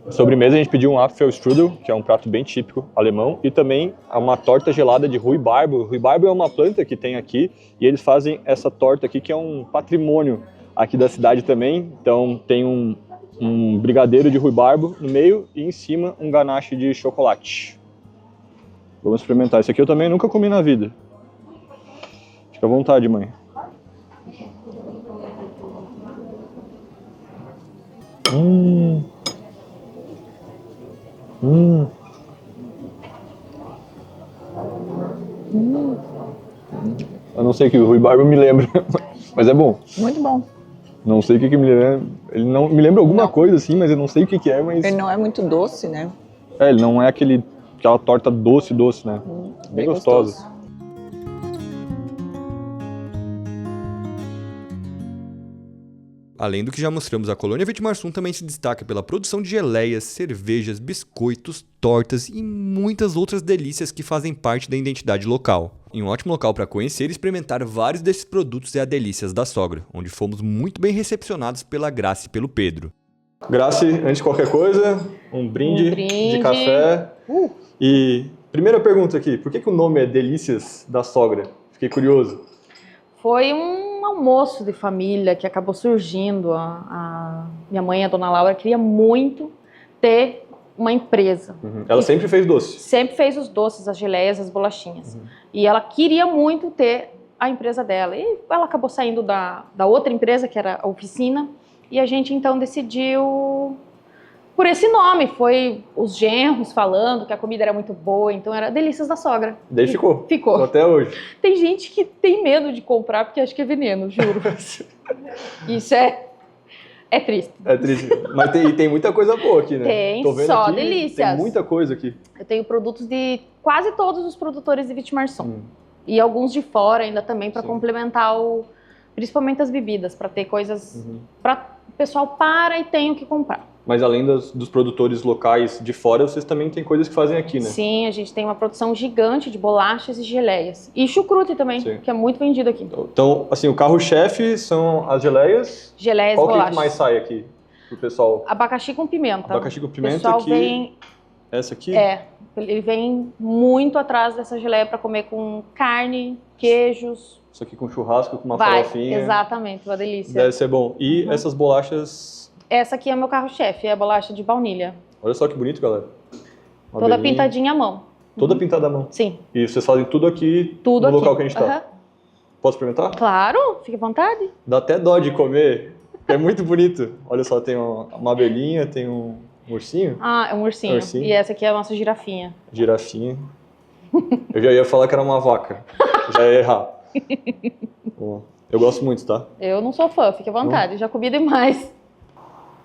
Sobremesa a gente pediu um Apfelstrudel, que é um prato bem típico alemão, e também uma torta gelada de ruibarbo. Ruibarbo é uma planta que tem aqui e eles fazem essa torta aqui que é um patrimônio aqui da cidade também. Então tem um brigadeiro de ruibarbo no meio e em cima um ganache de chocolate. Vamos experimentar. Esse aqui eu também nunca comi na vida. Fica à vontade, mãe. Eu não sei o que o ruibarbo me lembra, mas é bom. Muito bom. Não sei o que me lembra. Ele não me lembra alguma coisa assim, mas eu não sei o que é, mas... Ele não é muito doce, né? É, ele não é aquela torta doce, né? Bem gostosa. Gostoso. Além do que já mostramos, a colônia Vitimarsum também se destaca pela produção de geleias, cervejas, biscoitos, tortas e muitas outras delícias que fazem parte da identidade local. E um ótimo local para conhecer e experimentar vários desses produtos é a Delícias da Sogra, onde fomos muito bem recepcionados pela Graça e pelo Pedro. Graça, antes de qualquer coisa, um brinde de café. E primeira pergunta aqui, por que o nome é Delícias da Sogra? Fiquei curioso. Foi um almoço de família que acabou surgindo. A minha mãe, a dona Laura, queria muito ter uma empresa. Ela sempre fez doce? Sempre fez os doces, as geleias, as bolachinhas. E ela queria muito ter a empresa dela. E ela acabou saindo da outra empresa, que era a oficina, e a gente então decidiu por esse nome. Foi os genros falando que a comida era muito boa, então era Delícias da Sogra. Daí ficou? Ficou. Até hoje. Tem gente que tem medo de comprar porque acha que é veneno, juro. Isso é triste. É triste. Mas tem muita coisa boa aqui, né? Tem, tô vendo só aqui, delícias. Tem muita coisa aqui. Eu tenho produtos de quase todos os produtores de Vitimarsum. E alguns de fora ainda também para complementar principalmente as bebidas, para ter coisas para o pessoal para e tem o que comprar. Mas além dos produtores locais de fora, vocês também têm coisas que fazem aqui, né? Sim, a gente tem uma produção gigante de bolachas e geleias. E chucrute também, que é muito vendido aqui. Então, assim, o carro-chefe são as geleias. Geleias e bolachas. Qual que bolachas. mais sai aqui pro pessoal? Abacaxi com pimenta. Abacaxi com pimenta. O pessoal que... vem... Essa aqui? Ele vem muito atrás dessa geleia para comer com carne, queijos. Isso aqui com churrasco, com uma farofinha. Exatamente, uma delícia. Deve ser bom. E essas bolachas... Essa aqui é meu carro-chefe, é a bolacha de baunilha. Olha só que bonito, galera. Uma Toda belinha. pintadinha à mão. Toda pintada à mão? Sim. E vocês fazem tudo aqui no local que a gente tá? Posso experimentar? Claro, fique à vontade. Dá até dó de comer, é muito bonito. Olha só, tem uma abelhinha, tem um ursinho. Ah, é um ursinho. E essa aqui é a nossa girafinha. Girafinha. Eu já ia falar que era uma vaca. Já ia errar. Bom, eu gosto muito, tá? Eu não sou fã, fique à vontade. Já comi demais.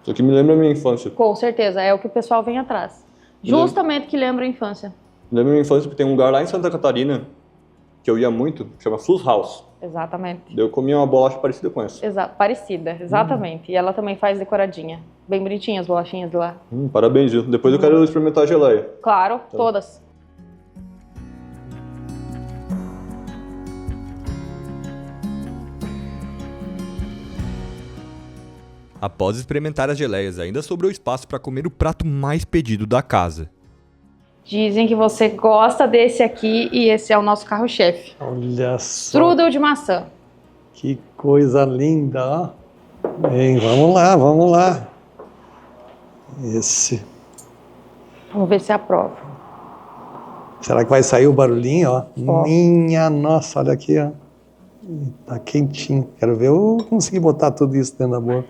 Isso aqui me lembra a minha infância. Com certeza, é o que o pessoal vem atrás. Justamente que lembra a infância. Lembra a minha infância porque tem um lugar lá em Santa Catarina que eu ia muito, chama Fus House. Exatamente. Eu comia uma bolacha parecida com essa. Parecida, exatamente. E ela também faz decoradinha. Bem bonitinha as bolachinhas de lá. Parabéns, viu? Depois eu quero experimentar a geleia. Claro, todas. Após experimentar as geleias, ainda sobrou espaço para comer o prato mais pedido da casa. Dizem que você gosta desse aqui e esse é o nosso carro-chefe. Olha só. Strudel de maçã. Que coisa linda, ó. Bem, vamos lá. Esse. Vamos ver se aprova. Será que vai sair o barulhinho, ó? Minha nossa, olha aqui, ó. Tá quentinho. Quero ver eu conseguir botar tudo isso dentro da boca.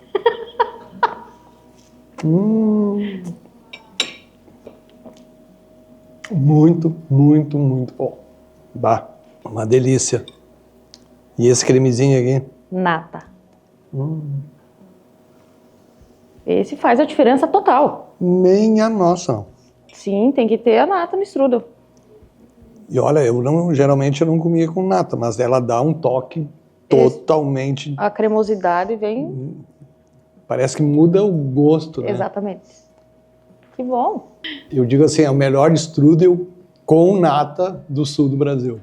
Muito, muito, muito bom. Bah, uma delícia. E esse cremezinho aqui? Nata. Esse faz a diferença total. Minha nossa. Sim, tem que ter a nata no strudel. E olha, geralmente eu não comia com nata, mas ela dá um toque totalmente... A cremosidade vem... Parece que muda o gosto, né? Exatamente. Que bom. Eu digo assim, é o melhor strudel com nata do sul do Brasil.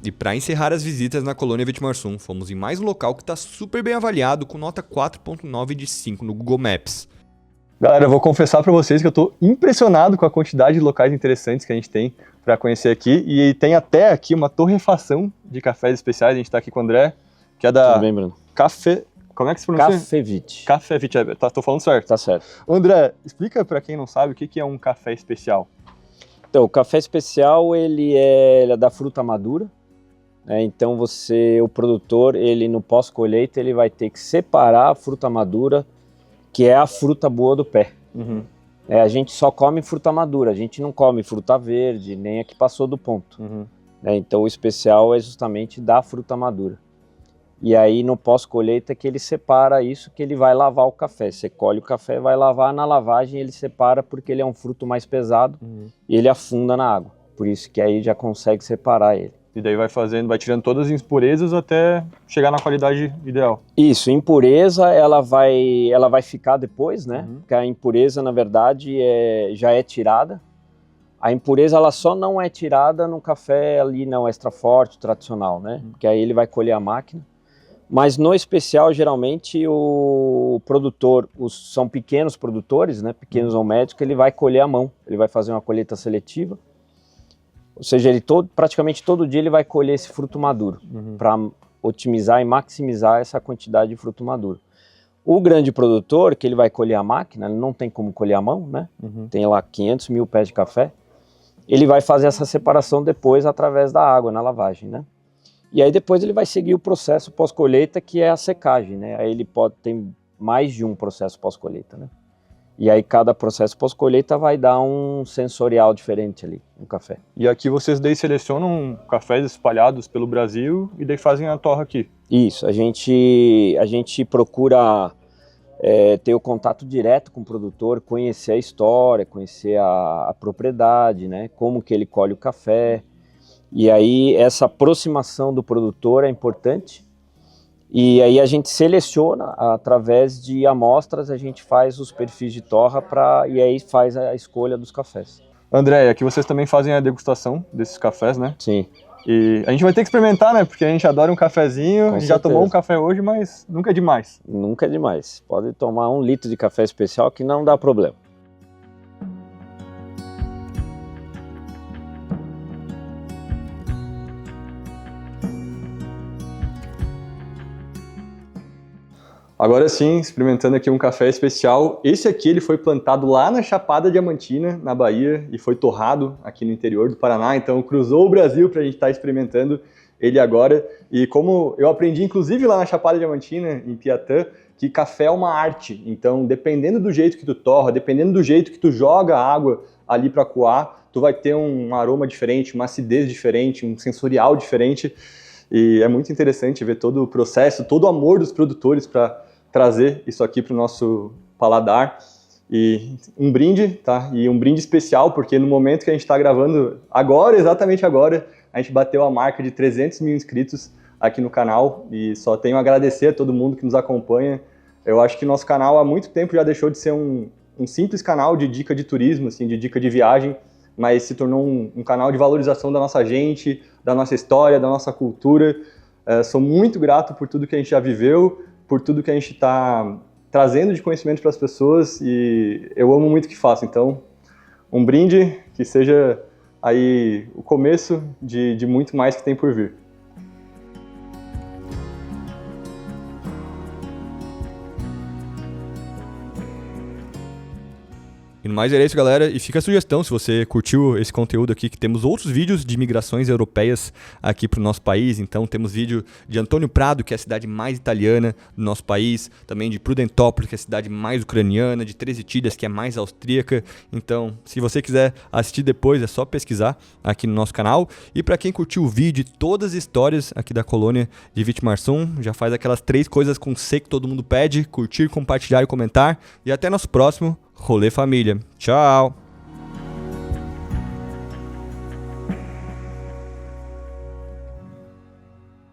E para encerrar as visitas na colônia Vitimarsum, fomos em mais um local que está super bem avaliado, com nota 4.9 de 5 no Google Maps. Galera, eu vou confessar para vocês que eu tô impressionado com a quantidade de locais interessantes que a gente tem para conhecer aqui. E tem até aqui uma torrefação de cafés especiais. A gente tá aqui com o André, que é da Tudo bem, Bruno? Café... Como é que se pronuncia? Cafévite. Cafévite, tô falando certo? Tá certo. André, explica para quem não sabe o que é um café especial. Então, o café especial, ele é da fruta madura. Então, o produtor, ele no pós-colheita, ele vai ter que separar a fruta madura, que é a fruta boa do pé. Uhum. A gente só come fruta madura, a gente não come fruta verde, nem a que passou do ponto. Uhum. Então o especial é justamente da fruta madura. E aí no pós-colheita que ele separa isso, que ele vai lavar o café. Você colhe o café, vai lavar, na lavagem ele separa porque ele é um fruto mais pesado e ele afunda na água. Por isso que aí já consegue separar ele. E daí vai tirando todas as impurezas até chegar na qualidade ideal. Isso, impureza ela vai ficar depois, né? Porque a impureza, na verdade, já é tirada. A impureza ela só não é tirada no café ali não extra forte, tradicional, né? Porque aí ele vai colher a máquina. Mas no especial, geralmente, o produtor, são pequenos produtores, né? Pequenos ou médios, que ele vai colher à mão. Ele vai fazer uma colheita seletiva. Ou seja, praticamente todo dia ele vai colher esse fruto maduro para otimizar e maximizar essa quantidade de fruto maduro. O grande produtor, que ele vai colher a máquina, ele não tem como colher a mão, né? Tem lá 500 mil pés de café. Ele vai fazer essa separação depois através da água na lavagem, né? E aí depois ele vai seguir o processo pós-colheita, que é a secagem, né? Aí ele pode ter mais de um processo pós-colheita, né? E aí cada processo pós-colheita vai dar um sensorial diferente ali no café. E aqui vocês daí selecionam cafés espalhados pelo Brasil e daí fazem a torra aqui? Isso, a gente procura ter o contato direto com o produtor, conhecer a história, conhecer a propriedade, né? Como que ele colhe o café. E aí essa aproximação do produtor é importante. E aí a gente seleciona, através de amostras, a gente faz os perfis de torra e aí faz a escolha dos cafés. André, aqui vocês também fazem a degustação desses cafés, né? Sim. E a gente vai ter que experimentar, né? Porque a gente adora um cafezinho, Com a gente já certeza. tomou um café hoje, mas nunca é demais. Nunca é demais. Pode tomar 1 litro de café especial que não dá problema. Agora sim, experimentando aqui um café especial. Esse aqui ele foi plantado lá na Chapada Diamantina, na Bahia, e foi torrado aqui no interior do Paraná. Então cruzou o Brasil para a gente estar experimentando ele agora. E como eu aprendi, inclusive lá na Chapada Diamantina, em Piatã, que café é uma arte. Então, dependendo do jeito que tu torra, dependendo do jeito que tu joga a água ali para coar, tu vai ter um aroma diferente, uma acidez diferente, um sensorial diferente. E é muito interessante ver todo o processo, todo o amor dos produtores para trazer isso aqui para o nosso paladar. E um brinde, tá? E um brinde especial, porque no momento que a gente está gravando, agora, exatamente agora, a gente bateu a marca de 300 mil inscritos aqui no canal. E só tenho a agradecer a todo mundo que nos acompanha. Eu acho que nosso canal há muito tempo já deixou de ser um simples canal de dica de turismo, assim, de dica de viagem, mas se tornou um canal de valorização da nossa gente, da nossa história, da nossa cultura. Sou muito grato por tudo que a gente já viveu, por tudo que a gente está trazendo de conhecimento para as pessoas, e eu amo muito o que faço. Então, um brinde que seja aí o começo de muito mais que tem por vir. E no mais era isso, galera. E fica a sugestão, se você curtiu esse conteúdo aqui, que temos outros vídeos de migrações europeias aqui para o nosso país. Então temos vídeo de Antônio Prado, que é a cidade mais italiana do nosso país. Também de Prudentópolis, que é a cidade mais ucraniana. De Treze Tílias, que é mais austríaca. Então, se você quiser assistir depois, é só pesquisar aqui no nosso canal. E para quem curtiu o vídeo, todas as histórias aqui da colônia de Vitimarsum, já faz aquelas 3 coisas com C que todo mundo pede: curtir, compartilhar e comentar. E até nosso próximo Rolê Família. Tchau!